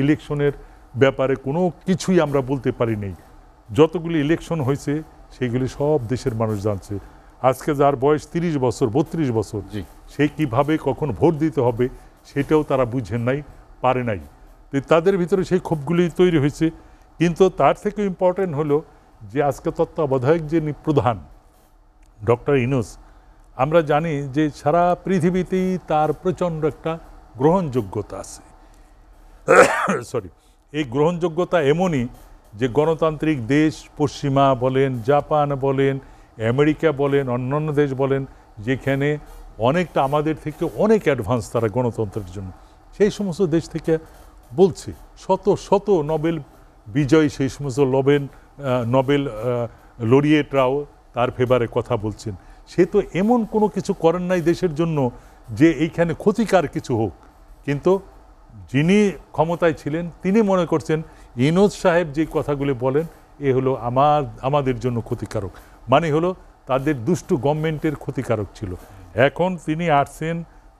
ইলেকশনের ব্যাপারে কোনো কিছুই আমরা বলতে পারি নাই। যতগুলি ইলেকশন হয়েছে সেইগুলি সব দেশের মানুষ জানছে। আজকে যার বয়স 30 বছর 32 বছর, সে কিভাবে কখন ভোট দিতে হবে সেটাও তারা বুঝেন নাই, পারে নাই। তো তাদের ভিতরে সেই ক্ষোভগুলি তৈরি হয়েছে। কিন্তু তার থেকে ইম্পর্টেন্ট হলো যে আজকে তত্ত্বাবধায়ক যে প্রধান ডক্টর ইউনূস, আমরা জানি যে সারা পৃথিবীতেই তার প্রচণ্ড একটা গ্রহণযোগ্যতা আছে। এই গ্রহণযোগ্যতা এমনই যে গণতান্ত্রিক দেশ, পশ্চিমা বলেন, জাপান বলেন, আমেরিকা বলেন, অন্যান্য দেশ বলেন, যেখানে অনেকটা আমাদের থেকে অনেক অ্যাডভান্স তারা গণতন্ত্রের জন্য। সেই সমস্ত দেশ থেকে বলছে শত শত নোবেল বিজয়ী সেই সমস্ত নোবেল লরিয়েটরাও তার ফেভারে কথা বলছেন। সে তো এমন কোনো কিছু করেন নাই দেশের জন্য যে এইখানে ক্ষতিকার কিছু হোক, কিন্তু যিনি ক্ষমতায় ছিলেন তিনি মনে করছেন ইউনূস সাহেব যে কথাগুলি বলেন এ হলো আমাদের জন্য ক্ষতিকারক, মানে হলো তাদের দুষ্টু গভর্নমেন্টের ক্ষতিকারক ছিল। এখন তিনি আসছেন,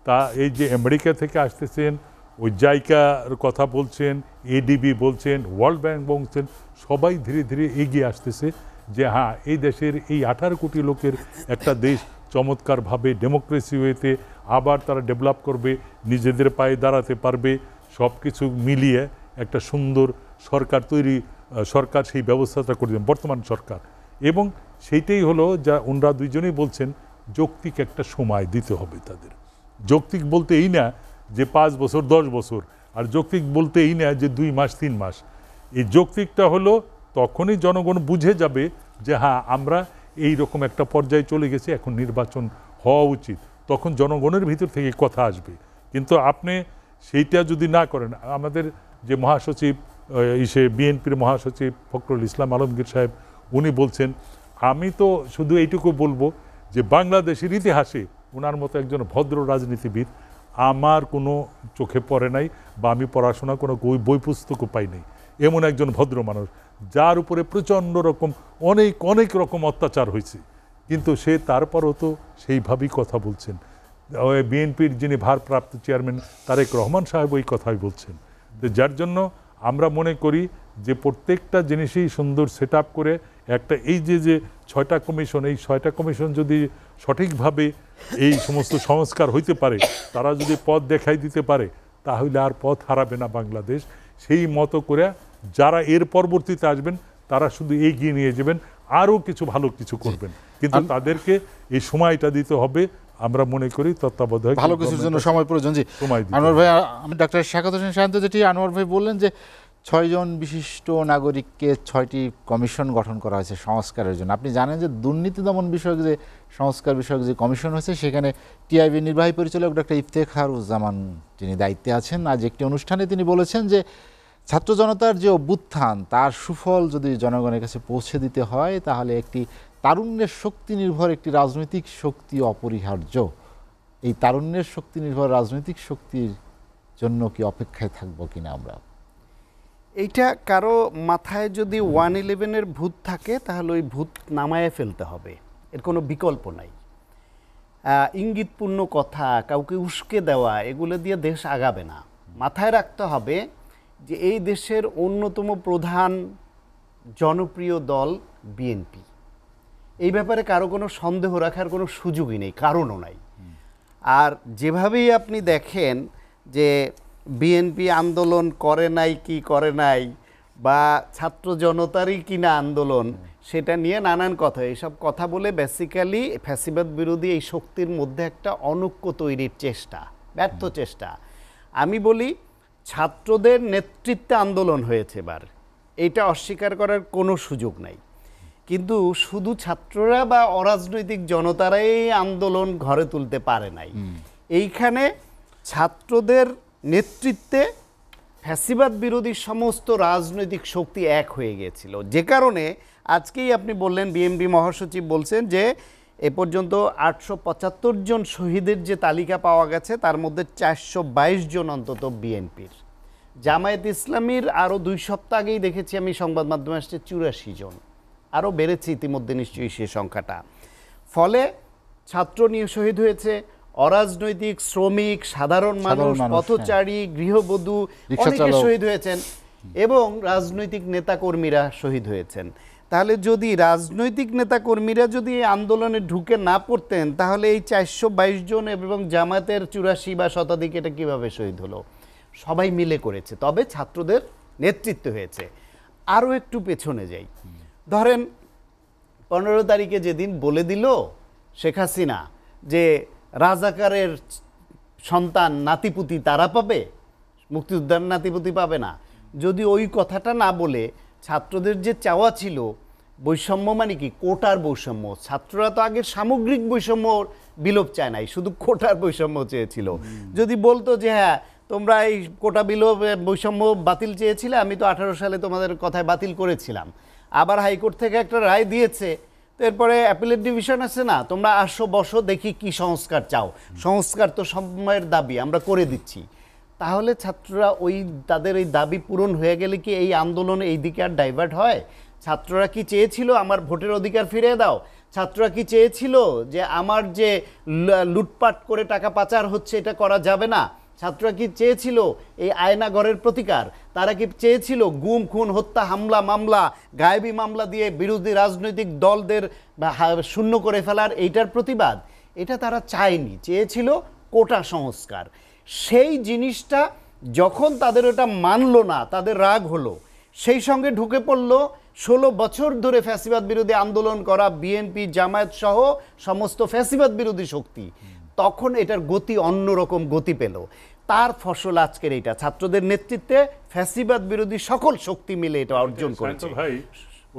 তা এই যে আমেরিকা থেকে আসতেছেন, ওই জাইকার কথা বলছেন, এডিবি বলছেন, ওয়ার্ল্ড ব্যাংক বলছেন, সবাই ধীরে ধীরে এগিয়ে আসতেছে যে হ্যাঁ এই দেশের এই 18 কোটি লোকের একটা দেশ চমৎকারভাবে ডেমোক্রেসি ওয়েতে আবার তারা ডেভেলপ করবে, নিজেদের পায়ে দাঁড়াতে পারবে, সব কিছু মিলিয়ে একটা সুন্দর সরকার সরকার সেই ব্যবস্থাটা করে দেবেন বর্তমান সরকার। এবং সেইটাই হলো যা ওনারা দুইজনেই বলছেন, যৌক্তিক একটা সময় দিতে হবে তাদের। যৌক্তিক বলতে এই না যে 5 বছর 10 বছর, আর যৌক্তিক বলতে এই না যে 2 মাস 3 মাস। এই যৌক্তিকটা হলো তখনই জনগণ বুঝে যাবে যে হ্যাঁ আমরা এই রকম একটা পর্যায়ে চলে গেছি, এখন নির্বাচন হওয়া উচিত, তখন জনগণের ভিতর থেকে কথা আসবে। কিন্তু আপনি সেইটা যদি না করেন, আমাদের যে মহাসচিব বিএনপির মহাসচিব ফখরুল ইসলাম আলমগীর সাহেব উনি বলছেন, আমি তো শুধু এইটুকু বলবো যে বাংলাদেশের ইতিহাসে ওনার মতো একজন ভদ্র রাজনীতিবিদ আমার কোনো চোখে পড়ে নাই, বা আমি পড়াশোনা কোনো বই পুস্তকও পাই নাই। এমন একজন ভদ্র মানুষ যার উপরে প্রচণ্ড রকম অনেক রকম অত্যাচার হয়েছে, কিন্তু সে তারপরও তো সেইভাবেই কথা বলছেন। বিএনপির যিনি ভারপ্রাপ্ত চেয়ারম্যান তারেক রহমান সাহেব ওই কথাই বলছেন। যার জন্য আমরা মনে করি যে প্রত্যেকটা জিনিসই সুন্দর সেট আপ করে একটা এই যে 6টা কমিশন, এই 6টা কমিশন যদি সঠিকভাবে এই সমস্ত সংস্কার হইতে পারে, তারা যদি পথ দেখাই দিতে পারে, তাহলে আর পথ হারাবে না বাংলাদেশ। সেই মতো করে যারা এর পরবর্তীতে আসবেন তারা শুধু এগিয়ে নিয়ে যাবেন, আরও কিছু ভালো কিছু করবেন, কিন্তু তাদেরকে এই সময়টা দিতে হবে। আমরা মনে করি তত্ত্বাবধায়ক ভালো কিছুর জন্য সময় প্রয়োজন। জি আনোয়ার ভাই, আমি ডাক্তার শাহাদাত হোসেন শান্ত, যেটি আনোয়ার ভাই বললেন যে 6 জন বিশিষ্ট নাগরিককে 6টি কমিশন গঠন করা হয়েছে সংস্কারের জন্য। আপনি জানেন যে দুর্নীতি দমন বিষয়ক যে সংস্কার বিষয়ক যে কমিশন হয়েছে, সেখানে টিআইবির নির্বাহী পরিচালক ডক্টর ইফতেখারুজ্জামান যিনি দায়িত্বে আছেন, আজ একটি অনুষ্ঠানে তিনি বলেছেন যে ছাত্র জনতার যে অভ্যুত্থান তার সুফল যদি জনগণের কাছে পৌঁছে দিতে হয়, তাহলে একটি তারুণ্যের শক্তি নির্ভর একটি রাজনৈতিক শক্তি অপরিহার্য। এই তারুণ্যের শক্তি নির্ভর রাজনৈতিক শক্তির জন্য কি অপেক্ষায় থাকবো কিনা আমরা? এইটা কারো মাথায় যদি 111-এর ভূত থাকে তাহলে ওই ভূত নামায়ে ফেলতে হবে, এর কোনো বিকল্প নাই। ইঙ্গিতপূর্ণ কথা, কাউকে উস্কে দেওয়া, এগুলো দিয়ে দেশ আগাবে না। মাথায় রাখতে হবে যে এই দেশের অন্যতম প্রধান জনপ্রিয় দল বিএনপি। এই ব্যাপারে কারো কোনো সন্দেহ রাখার কোনো সুযোগই নেই, কারণও নাই। আর যেভাবেই আপনি দেখেন যে বিএনপি আন্দোলন করে নাই কি করে নাই, বা ছাত্র জনতারই কিনা আন্দোলন, সেটা নিয়ে নানান কথা, এইসব কথা বলে বেসিক্যালি ফ্যাসিবাদ বিরোধী এই শক্তির মধ্যে একটা অনৈক্য তৈরির চেষ্টা, ব্যর্থ চেষ্টা। আমি বলি ছাত্রদের নেতৃত্বে আন্দোলন হয়েছে এবার, এইটা অস্বীকার করার কোনো সুযোগ নাই। কিন্তু শুধু ছাত্ররা বা অরাজনৈতিক জনতারাই আন্দোলন ঘরে তুলতে পারে নাই। এইখানে ছাত্রদের নেতৃত্বে ফ্যাসিবাদ বিরোধী সমস্ত রাজনৈতিক শক্তি এক হয়ে গিয়েছিল, যে কারণে আজকেই আপনি বললেন বিএনপি মহাসচিব বলছেন যে এ পর্যন্ত 875 জন শহীদের যে তালিকা পাওয়া গেছে তার মধ্যে 422 জন অন্তত বিএনপির। জামায়াত ইসলামীর আরও 2 সপ্তাহ আগেই দেখেছি আমি সংবাদ মাধ্যমে আসছে 84 জন, আরও বেড়েছে ইতিমধ্যে নিশ্চয়ই সে সংখ্যাটা। ফলে ছাত্র নিয়ে শহীদ হয়েছে, অরাজনৈতিক, শ্রমিক, সাধারণ মানুষ, পথচারী, গৃহবধূ অনেকে শহীদ হয়েছেন, এবং রাজনৈতিক নেতাকর্মীরা শহীদ হয়েছেন। তাহলে যদি রাজনৈতিক নেতাকর্মীরা যদি এই আন্দোলনে ঢুকে না পড়তেন, তাহলে এই 422 জন এবং জামাতের 84 বা শতাধিক এটা কীভাবে শহীদ হলো? সবাই মিলে করেছে, তবে ছাত্রদের নেতৃত্ব হয়েছে। আরও একটু পেছনে যাই, ধরেন 15 তারিখে যেদিন বলে দিল শেখ হাসিনা যে রাজাকারের সন্তান নাতিপুতি তারা পাবে, মুক্তিযোদ্ধার নাতিপুতি পাবে না, যদি ওই কথাটা না বলে ছাত্রদের যে চাওয়া ছিল বৈষম্য মানে কি? কোটার বৈষম্য। ছাত্ররা তো আগে সামগ্রিক বৈষম্য বিলোপ চায় নাই, শুধু কোটার বৈষম্য চেয়েছিল। যদি বলতো যে হ্যাঁ তোমরা এই কোটা বিলোপ বৈষম্য বাতিল চেয়েছিলে, আমি তো 18 সালে তোমাদের কথায় বাতিল করেছিলাম, আবার হাইকোর্ট থেকে একটা রায় দিয়েছে, তো এরপরে অ্যাপিলেট ডিভিশন আছে না, তোমরা আসো বসো দেখি কি সংস্কার চাও, সংস্কার তো সময়ের দাবি, আমরা করে দিচ্ছি। তাহলে ছাত্ররা তাদের এই দাবি পূরণ হয়ে গেলে কি এই আন্দোলন এই দিকে আর ডাইভার্ট হয়? ছাত্ররা কি চেয়েছিল আমার ভোটের অধিকার ফিরিয়ে দাও? ছাত্ররা কি চেয়েছিল যে আমার যে লুটপাট করে টাকা পাচার হচ্ছে এটা করা যাবে না? ছাত্ররা কি চেয়েছিল এই আয়নাঘরের প্রতিকার? তারা কি চেয়েছিল গুম খুন হত্যা হামলা মামলা গায়েবী মামলা দিয়ে বিরোধী রাজনৈতিক দলদের শূন্য করে ফেলার এইটার প্রতিবাদ? এটা তারা চায়নি, চেয়েছিল কোটা সংস্কার। সেই জিনিসটা যখন তাদের ওটা মানলো না, তাদের রাগ হলো, সেই সঙ্গে ঢুকে পড়লো 16 বছর ধরে ফ্যাসিবাদ বিরোধী আন্দোলন করা বিএনপি জামায়াত সহ সমস্ত ফ্যাসিবাদ বিরোধী শক্তি। তখন এটার গতি অন্যরকম গতি পেল। তার ফসল আজকের এইটা, ছাত্রদের নেতৃত্বে ফ্যাসিবাদ বিরোধী সকল শক্তি মিলে এটা অর্জন করেছে। ভাই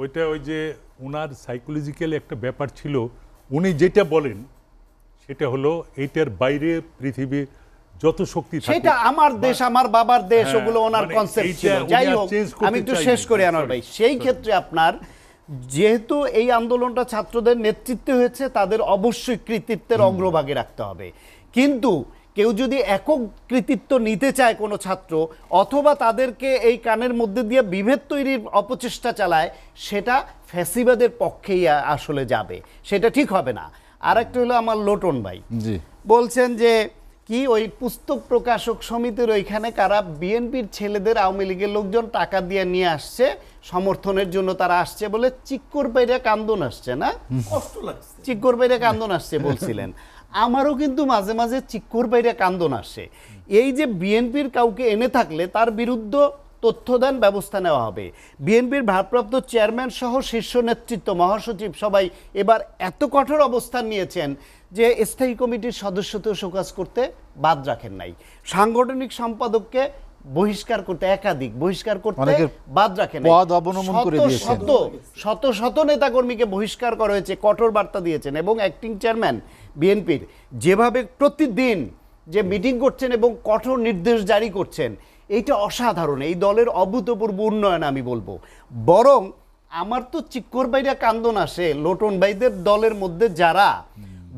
ওইটা ওই যে ওনার সাইকোলজিক্যাল একটা ব্যাপার ছিল, উনি যেটা বলেন সেটা হলো এইটার বাইরে পৃথিবীর যত শক্তি থাকে, সেটা আমার দেশ আমার বাবার দেশ, ওগুলো ওনার কনসেপ্ট ছিল। যাই হোক, আমি একটু শেষ করি আনোয়ার ভাই। সেই ক্ষেত্রে আপনার যেহেতু এই আন্দোলনটা ছাত্রদের নেতৃত্বে হয়েছে, তাদের অবশ্যই কৃতিত্বের অগ্রভাগে রাখতে হবে। কিন্তু কেউ যদি একক কৃতিত্ব নিতে চায় কোনো ছাত্র, অথবা তাদেরকে এই কানের মধ্যে দিয়ে বিভেদ তৈরির অপচেষ্টা চালায়, সেটা ফ্যাসিবাদের পক্ষেই আসলে যাবে, সেটা ঠিক হবে না। আর একটা হলো আমার লোটন ভাই বলছেন যে কি ওই পুস্তক প্রকাশক সমিতির ওইখানে কারা বিএনপির ছেলেদের আওয়ামী লীগের লোকজন টাকা দিয়ে নিয়ে আসছে সমর্থনের জন্য, তারা আসছে বলে চিক্কর বাইরে কান্দন আসছে না, কষ্ট লাগছে, চিক্কর বাইরে কান্দন আসছে বলছিলেন। আমারও কিন্তু মাঝে মাঝে চিক্কর বাইরে কান্দন আসে। এই যে বিএনপির কাউকে এনে থাকলে তার বিরুদ্ধে তথ্যদান ব্যবস্থা নেওয়া হবে। বিএনপির ভারপ্রাপ্ত চেয়ারম্যান সহ শীর্ষ নেতৃত্ব মহাসচিব সবাই এবার এত কঠোর অবস্থান নিয়েছেন যে স্থায়ী কমিটির সদস্যত্ব শোকজ করতে বাদ রাখেন নাই, সাংগঠনিক সম্পাদককে বহিষ্কার করতে একাধিক বহিষ্কার করতে বাদ রাখেন নাই, শত শত নেতাকর্মীকে বহিষ্কার করা হয়েছে, কঠোর বার্তা দিয়েছেন। এবং অ্যাক্টিং চেয়ারম্যান বিএনপির যেভাবে প্রতিদিন যে মিটিং করছেন এবং কঠোর নির্দেশ জারি করছেন, এইটা অসাধারণ। এই দলের অভূতপূর্ব উন্নয়ন আমি বলবো। বরং আমার তো চিক্কর বাইরা কান্দন আসে লোটন ভাইদের দলের মধ্যে যারা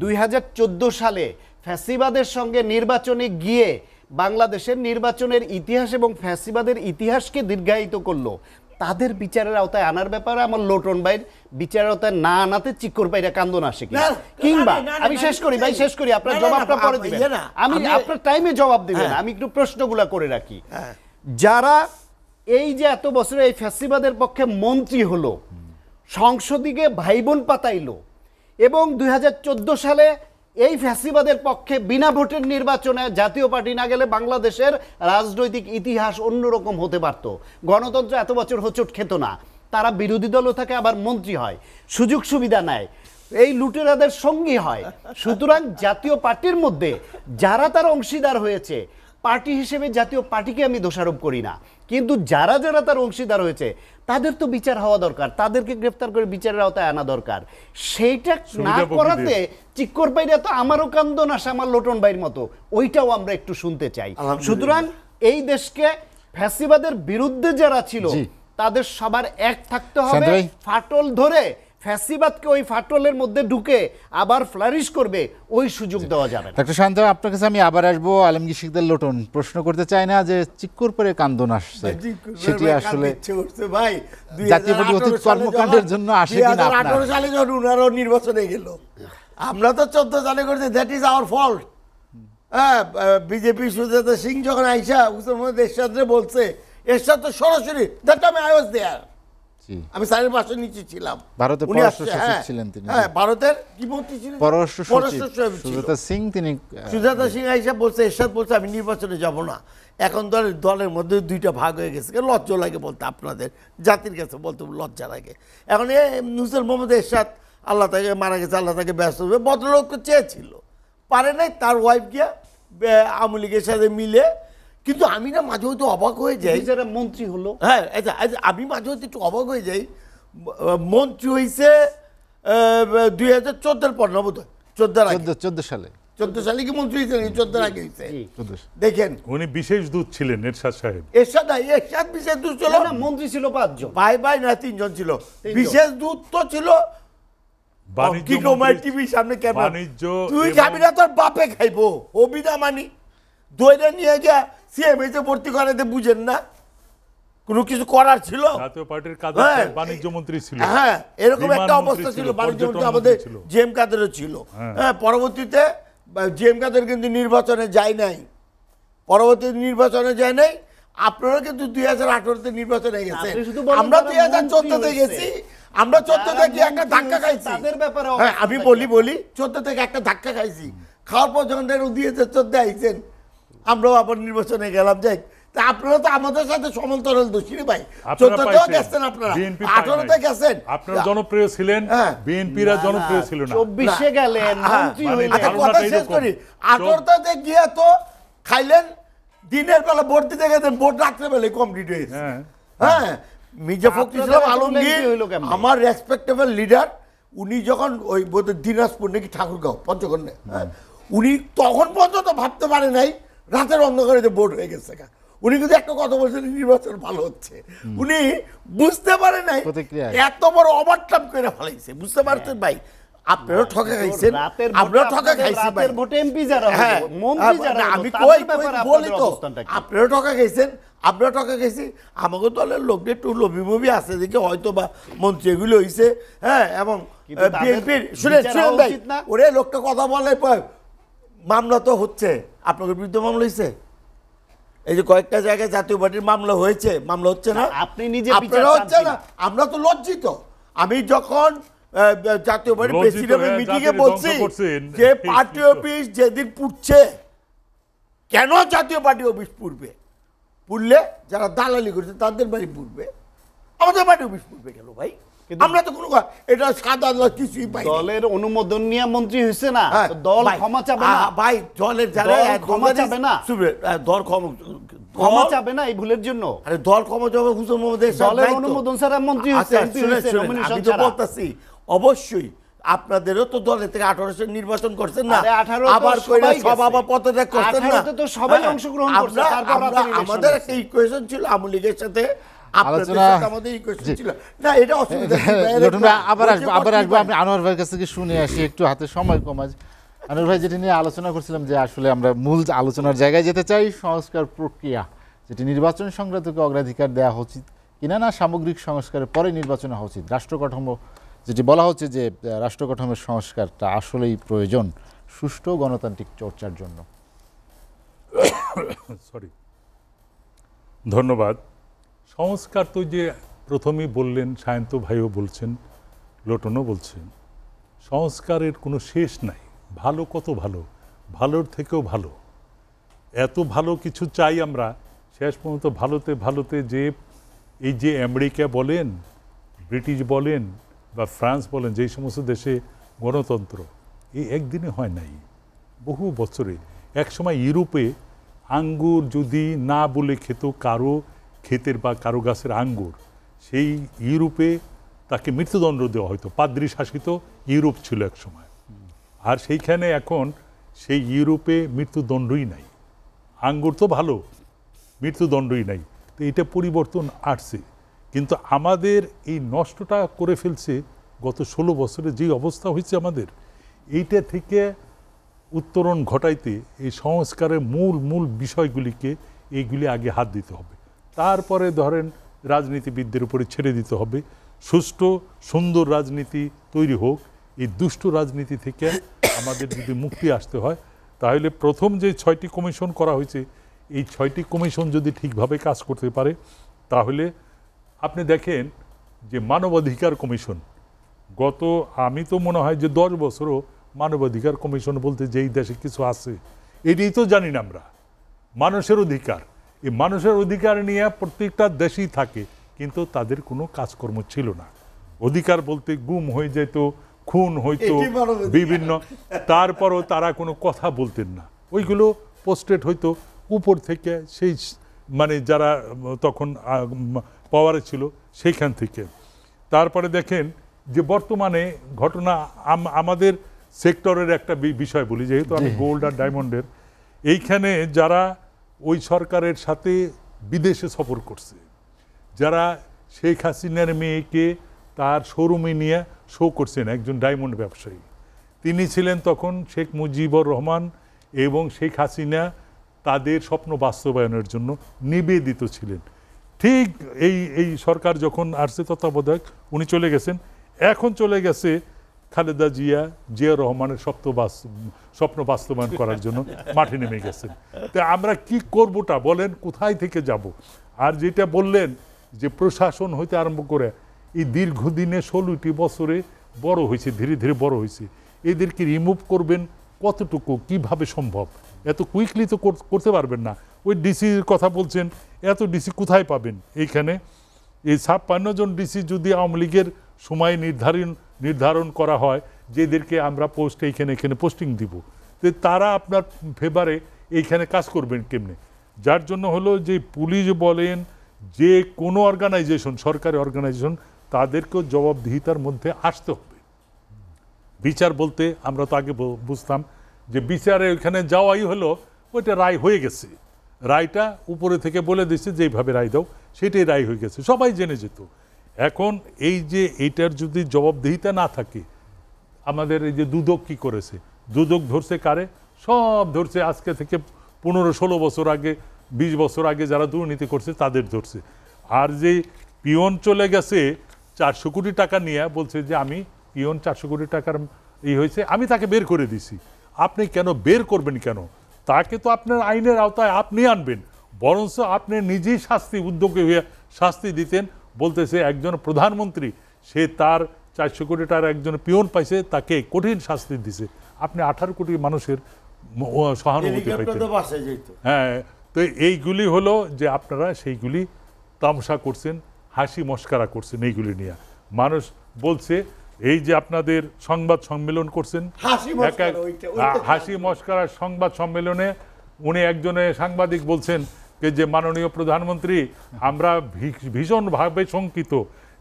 2014 সালে ফ্যাসিবাদের সঙ্গে নির্বাচনে গিয়ে বাংলাদেশের নির্বাচনের ইতিহাস এবং ফ্যাসিবাদের ইতিহাসকে দীর্ঘায়িত করলো, তাদের বিচারের আওতায় আনার ব্যাপারে আমার লোটন ভাইয়ের বিচারের আওতায় না আনাতে চিক্কর বাইরা কান্দন আসে কিংবা আমি শেষ করি ভাই, শেষ করি, আপনার জবাবটা পরে দিবেন, আমি আপনার টাইমে জবাব দিবেন, আমি একটু প্রশ্নগুলা করে রাখি। যারা এই যে এত বছরে এই ফ্যাসিবাদের পক্ষে মন্ত্রী হলো, সংসদে ভাইবোন পাতাইলো, এবং 2014 সালে এই ফ্যাসিবাদের পক্ষে বিনা ভোটের নির্বাচনে জাতীয় পার্টি না গেলে বাংলাদেশের রাজনৈতিক ইতিহাস অন্যরকম হতে পারত, গণতন্ত্র এত বছর হোঁচট খেত না, তারা বিরোধী দলও থাকে আবার মন্ত্রী হয়, সুযোগ সুবিধা নেয়, এই লুটেরাদের সঙ্গী হয়। সুতরাং জাতীয় পার্টির মধ্যে যারা তার অংশীদার হয়েছে, পার্টি হিসেবে জাতীয় পার্টিকে আমি দোষারোপ করি না, কিন্তু যারা যারা তার অংশীদার হয়েছে তাদের তো বিচার হওয়া দরকার, তাদেরকে গ্রেফতার করে বিচারের আওতায় আনা দরকার। সেইটা না করাতে চিক্কর বাইরে তো আমারও কান্দন আসে আমার লোটন ভাইয়ের মতো, ওইটাও আমরা একটু শুনতে চাই। সুতরাং এই দেশকে ফ্যাসিবাদের বিরুদ্ধে যারা ছিল তাদের সবার এক থাকতে হবে, ফাটল ধরে ফ্যাসিবাদকে ওই ফাটলের মধ্যে ঢুকে আবার ফ্লারিশ করবে ওই সুযোগ দেওয়া যাবে না। ডক্টর শান্ত, আপনার কাছে আমি আবার আসবো। আলমগীর শিকদার লোটন প্রশ্ন করতে চাই না যে চিক্কর পরে কান্দন আসছে, সেটি আসলে ভাই জাতীয় পার্টি অতীত কর্মকাণ্ডের জন্য আসে কিনা? 2018 সালে যখন উনারও নির্বাচনে গেল, আমরা তো 14 সালে করছি, দ্যাট ইজ আওয়ার ফল্ট। হ্যাঁ, বিজেপি সুজাতা সিং যখন আইসা হুসেন মোহাম্মদ এরশাদরে বলছে, এরশাদ তো সরাসরি দ্যাট টাইম আই ওয়াজ দেয়ার, আমি স্যারের পাশে নিচে ছিলাম, ভারতের পররাষ্ট্র সচিব ছিলেন তিনি। হ্যাঁ, ভারতের কি মন্ত্রী ছিলেন? পররাষ্ট্র সচিব সুজাতা সিং। তিনি সুজাতা সিং আইসা বলছে, এরশাদ বলছে আমি নির্বাচনে যাব না, এখন দলের মধ্যে দুইটা ভাগ হয়ে গেছে, লজ্জা লাগে বলতে, আপনাদের জাতির কাছে বলতে লজ্জা লাগে। এখন হুসেন মোহাম্মদ এরশাদ আল্লাহ তাকে মারা গেছে, আল্লাহ তাকে ব্যস্ত হবে, ভদ্রলোককে চেয়েছিল, পারে নাই, তার ওয়াইফ গিয়া আওয়ামী লীগের সাথে মিলে। কিন্তু আমি না মাঝে হয়তো অবাক হয়ে যাই, যারা মন্ত্রী হলো, হ্যাঁ আমি মাঝে হয়তো একটু অবাক হয়ে যাই, মন্ত্রী হয়েছে 2014 পর নবত 14 সালে 14 সালে কি মন্ত্রী হয়েছে 14 আগে হয়েছে 14 দেখেন উনি বিশেষ দূত ছিলেন এরশাদ সাহেব। এরশাদ বিশেষ দূত ছিল না, মন্ত্রী ছিল 5 জন। ভাই না 3 জন ছিল। বিশেষ দূত তো ছিল বাণিজ্য টিভির সামনে ক্যামেরা। বাণিজ্য তুই খাবি না, তোর বাপে খাইবো হবি না মানি দইটা নিয়ে গিয়া সিএমএতে ভর্তি করাতে বুঝেন না কোনো কিছু করার ছিল? জাতীয় পার্টির কাদের হ্যাঁ। বাণিজ্য মন্ত্রী ছিল, হ্যাঁ, এরকম বিমান একটা মন্ত্রী অবস্থা ছিল। ছিল, বাণিজ্য মন্ত্রী পর্যটন আমাদের মন্ত্রী ছিল। জেএম কাদেরও ছিল। হ্যাঁ, পরবর্তীতে জেএম কাদের কিন্তু নির্বাচনে যায় নাই, পরবর্তীতে নির্বাচনে যায় নাই। আপনারা কিন্তু 2018-তে নির্বাচনে গেছেন, আপনি শুধু বলেন আমরা যারা 2014-তে মন্ত্রী গেছি। হয়েছে। আমরা 14-তে গিয়ে একটা যারা ধাক্কা মন্ত্রী খাইছি। তাদের ব্যাপারে হ্যাঁ, অবস্থানটা আমি কি? বলি 14 থেকে একটা ধাক্কা খাইছি। খাওয়ার পর যখন 2014 আইছেন, আমরাও আবার নির্বাচনে গেলাম। যাই, তা আপনারা তো আমাদের সাথে সমান্তরাল দোষী রে ভাই। আপনারা 14-তেও পাইছেন, গেছেন, আপনারা BNP পায় নাই। 18-তে গেছেন। আপনারা জনপ্রিয় ছিলেন, হ্যাঁ। বিএনপিরা জনপ্রিয় ছিল না। 24-এ গেলেন, হ্যাঁ, মন্ত্রী মানে হইলেন। আচ্ছা, ধারণাটা কথা শেষ এরকম। করি। 18-তে গিয়ে তো খাইলেন, দিনের বেলা ভোট দিতে গেছেন, ভোট রাত্রে বেলায় কমপ্লিট হয়েছে। হ্যাঁ। হ্যাঁ, মির্জা ফখরুল ইসলাম আপনাদের আলমগীর এত হইলো কেমনে? আমার রেসপেক্টেবল লিডার। উনি যখন ওই বোধহয় দিনাজপুর নাকি ঠাকুরগাঁও পঞ্চকন্যা, হ্যাঁ, উনি তখন পর্যন্ত ভাবতে পারে নাই রাতের অন্ধকারে যে ভোট হয়ে গেছে। উনি কিন্তু একটা কথা বলছেন, নির্বাচন ভালো হচ্ছে। উনি বুঝতে পারে নাই প্রতিক্রিয়া। এত বড় ওভারটাম করে ফেলাইছে। বুঝতে পারছেন ভাই? আপনারাও ঠকা খাইছেন, রাতের আমরাও ভোটে ঠকা আপনাদের খাইছি ভাই। রাতের ভোটে এমপি যারা হ্যাঁ, হলো, মন্ত্রী যারা হলো, আমি তাদের কই ব্যাপারে বলি আপনাদের তো, অবস্থানটা কি? আপনারা ঠকা খাইছেন, আমরা ঠকা খাইছি। আমাকে দলের লোকদের একটু লবি আছে দেখে হয়তো বা মন্ত্রী এগুলো হয়েছে। হ্যাঁ, এবং কিন্তু তাদের বিএনপির শুনেন বিচার শুনেন হওয়া ভাই, উচিত না? ওরে লোকটা কথা বলে মামলা তো হচ্ছে, আপনাদের বিরুদ্ধে মামলা হয়েছে। এই যে কয়েকটা জায়গায় জাতীয় পার্টির মামলা হয়েছে, মামলা হচ্ছে না? আপনি নিজে বিচার আপনারা হচ্ছে চান না? কিনা? আমরা তো লজ্জিত। আমি যখন জাতীয় পার্টির লজ্জিত প্রেসিডেন্ট হয়ে মিটিং এ জাতির বলছি ধ্বংস করছেন। যে পার্টি অফিস যেদিন পুড়ছে, কেন জাতীয় পার্টি অফিস পুড়বে? পুড়লে যারা দালালি করছে তাদের বাড়ি পুড়বে, আমাদের পার্টি অফিস পুড়বে কেন ভাই? কিন্তু আমরা তো কোনো এটা সাদা কিছুই পাই না। দলের অনুমোদন নিয়ে মন্ত্রী হয়েছে না, হ্যাঁ, তো দল ভাই, ক্ষমা চাবে না? ভাই, দলের যারা দল ক্ষমা চাবে না? দল ক্ষমা চাবে না এই ভুলের জন্য? আরে দল ক্ষমা যাবে হুসেন মোহাম্মদ এরশাদ দলের নাই তো। অনুমোদন ছাড়া মন্ত্রী হয়েছে, আচ্ছা, এমপি শুনেন, হয়েছে, শুনেন, nomination আমি তো ছাড়া। বলতাছি অবশ্যই আপনাদেরও তো দলের থেকে 18 নির্বাচন করছেন না, আরে 18 তো আবার কইরা সবাই সব গেছে। আবার পদত্যাগ করছেন না। 18 তো সবাই হ্যাঁ, অংশগ্রহণ করছে, আমরা- তারপর আমরা- রাতের election আমাদের হয়েছে। একটা ইকুয়েশন ছিল আওয়ামী লীগের সাথে, আপনাদের আলোচনা- সাথে আমাদের ইকুয়েশন ছিল না। এটা অসুবিধা কি ভাই? লটন ভাই, আবার বলতে আসবো আবার করতেই আসবো। পারি। আমি আনোয়ার ভাইয়ের কাছ থেকে শুনে আসি, একটু হাতে সময় কম আছে। আনোয়ার ভাই, যেটি নিয়ে আলোচনা করছিলাম যে আসলে আমরা মূল আলোচনার জায়গায় যেতে চাই, সংস্কার প্রক্রিয়া, যেটি নির্বাচন সংক্রান্তকে অগ্রাধিকার দেওয়া উচিত কিনা, না সামগ্রিক সংস্কারের পরে নির্বাচন হওয়া উচিত। রাষ্ট্রকাঠামো, যেটি বলা হচ্ছে যে রাষ্ট্রকাঠামোর সংস্কারটা আসলেই প্রয়োজন সুষ্ঠু গণতান্ত্রিক চর্চার জন্য। সরি, ধন্যবাদ। সংস্কার তো যে প্রথমেই বললেন, সায়ন্ত ভাইও বলছেন, লোটনও বলছেন, সংস্কারের কোনো শেষ নাই। ভালো কত ভালো, ভালোর থেকেও ভালো, এত ভালো কিছু চাই আমরা, শেষ পর্যন্ত ভালোতে যে এই যে আমেরিকা বলেন, ব্রিটিশ বলেন বা ফ্রান্স বলেন, যেই সমস্ত দেশে গণতন্ত্র, এই একদিনে হয় নাই, বহু বছরে। একসময় ইউরোপে আঙ্গুর যদি না বলে খেত কারো ক্ষেতের বা কারো গাছের আঙ্গুর, সেই ইউরোপে তাকে মৃত্যুদণ্ড দেওয়া হতো। পাদ্রী শাসিত ইউরোপ ছিল এক সময়। আর সেইখানে এখন সেই ইউরোপে মৃত্যুদণ্ডই নাই। আঙ্গুর তো ভালো, মৃত্যুদণ্ডই নাই। তো এটা পরিবর্তন আসছে, কিন্তু আমাদের এই নষ্টটা করে ফেলছে গত 16 বছরে যে অবস্থা হয়েছে আমাদের। এইটা থেকে উত্তরণ ঘটাইতে এই সংস্কারের মূল বিষয়গুলিকে এইগুলি আগে হাত দিতে হবে, তারপরে ধরেন রাজনীতিবিদদের উপরে ছেড়ে দিতে হবে। সুষ্ঠু সুন্দর রাজনীতি তৈরি হোক। এই দুষ্ট রাজনীতি থেকে আমাদের যদি মুক্তি আসতে হয়, তাহলে প্রথম যে 6টি কমিশন করা হয়েছে, এই 6টি কমিশন যদি ঠিকভাবে কাজ করতে পারে, তাহলে আপনি দেখেন যে মানবাধিকার কমিশন, আমি তো মনে হয় যে 10 বছরও মানবাধিকার কমিশন বলতে যেই দেশে কিছু আছে, এটাই তো জানি না আমরা। মানুষের অধিকার, এই মানুষের অধিকার নিয়ে প্রত্যেকটা দেশেই থাকে, কিন্তু তাদের কোনো কাজকর্ম ছিল না। অধিকার বলতে গুম হয়ে যেত, খুন হইতো এটি মানবাধিকার। বিভিন্ন, তারপরও তারা কোনো কথা বলতেন না। ওইগুলো পোস্টেড হইতো উপর থেকে, সেই মানে যারা তখন পাওয়ারে ছিল সেইখান থেকে। তারপরে দেখেন যে বর্তমানে ঘটনা আমাদের সেক্টরের একটা বিষয় বলি, যেহেতু আমি গোল্ড আর ডায়মন্ডের, এইখানে যারা ওই সরকারের সাথে বিদেশে সফর করছে, যারা শেখ হাসিনার মেয়েকে তার শোরুমে নিয়ে শো করছেন, একজন ডায়মন্ড ব্যবসায়ী, তিনি ছিলেন তখন শেখ মুজিবুর রহমান এবং শেখ হাসিনা তাদের স্বপ্ন বাস্তবায়নের জন্য নিবেদিত ছিলেন। ঠিক এই সরকার যখন আসছে তত্ত্বাবধায়ক, উনি চলে গেছেন, এখন চলে গেছে খালেদা জিয়া রহমানের স্বপ্ন বাস্তবায়ন করার জন্য মাঠে নেমে গেছেন। তো আমরা কি করবোটা বলেন, কোথায় থেকে যাব? আর যেটা বললেন যে প্রশাসন হইতে আরম্ভ করে এই দীর্ঘদিনে 16টি বছরে বড় হয়েছে, ধীরে ধীরে বড় হয়েছে, এদেরকে রিমুভ করবেন কতটুকু, কিভাবে সম্ভব? এত কুইকলি তো করতে পারবেন না। ওই ডিসির কথা বলছেন, এত ডিসি কোথায় পাবেন? এইখানে এই 56 জন ডিসি যদি আওয়ামী লীগের সময় নির্ধারণ করা হয় যে এদেরকে আমরা এখানে পোস্টিং দিব, তো তারা আপনার ফেভারে এইখানে কাজ করবেন কেমনে? যার জন্য হলো যে পুলিশ বলেন, যে কোনো অর্গানাইজেশন, সরকারি অর্গানাইজেশন, তাদেরকেও জবাবদিহিতার মধ্যে আসতে হবে। বিচার বলতে আমরা তো আগে বুঝতাম যে বিচারে ওইখানে যাওয়াই হলো, ওইটা রায় হয়ে গেছে, রায়টা উপরে থেকে বলে দিচ্ছে যে এইভাবে রায় দাও, সেটাই রায় হয়ে গেছে, সবাই জেনে যেত। এখন এই যে এইটার যদি জবাবদিহিতা না থাকে, আমাদের এই যে দুদক কি করেছে, দুদক ধরছে কারে? সব ধরছে আজকে থেকে 15-16 বছর আগে, 20 বছর আগে যারা দুর্নীতি করছে তাদের ধরছে। আর যে পিয়ন চলে গেছে 400 কোটি টাকা নিয়ে, বলছে যে আমি পিয়ন 400 কোটি টাকার হয়েছে, আমি তাকে বের করে দিছি। আপনি কেন বের করবেন? কেন? তাকে তো আপনার আইনের আওতায় আপনি আনবেন, বরঞ্চ আপনি নিজেই উদ্যোগী হয়ে শাস্তি দিতেন। বলতেছে একজন প্রধানমন্ত্রী, সে তার 400 কোটি টাকার একজন পিয়ন পাইছে, তাকে কঠিন শাস্তি দিছে, আপনি 18 কোটি মানুষের সহানুভূতি পাইতেন। হ্যাঁ, তো এইগুলি হলো যে আপনারা সেইগুলি তামাশা করছেন, হাসি মস্করা করছেন এইগুলি নিয়ে। মানুষ বলছে এই যে আপনাদের সংবাদ সম্মেলন করছেন, হাসি মস্করার সংবাদ সম্মেলনে উনি একজনে সাংবাদিক বলছেন যে মাননীয় প্রধানমন্ত্রী, আমরা ভীষণভাবে শঙ্কিত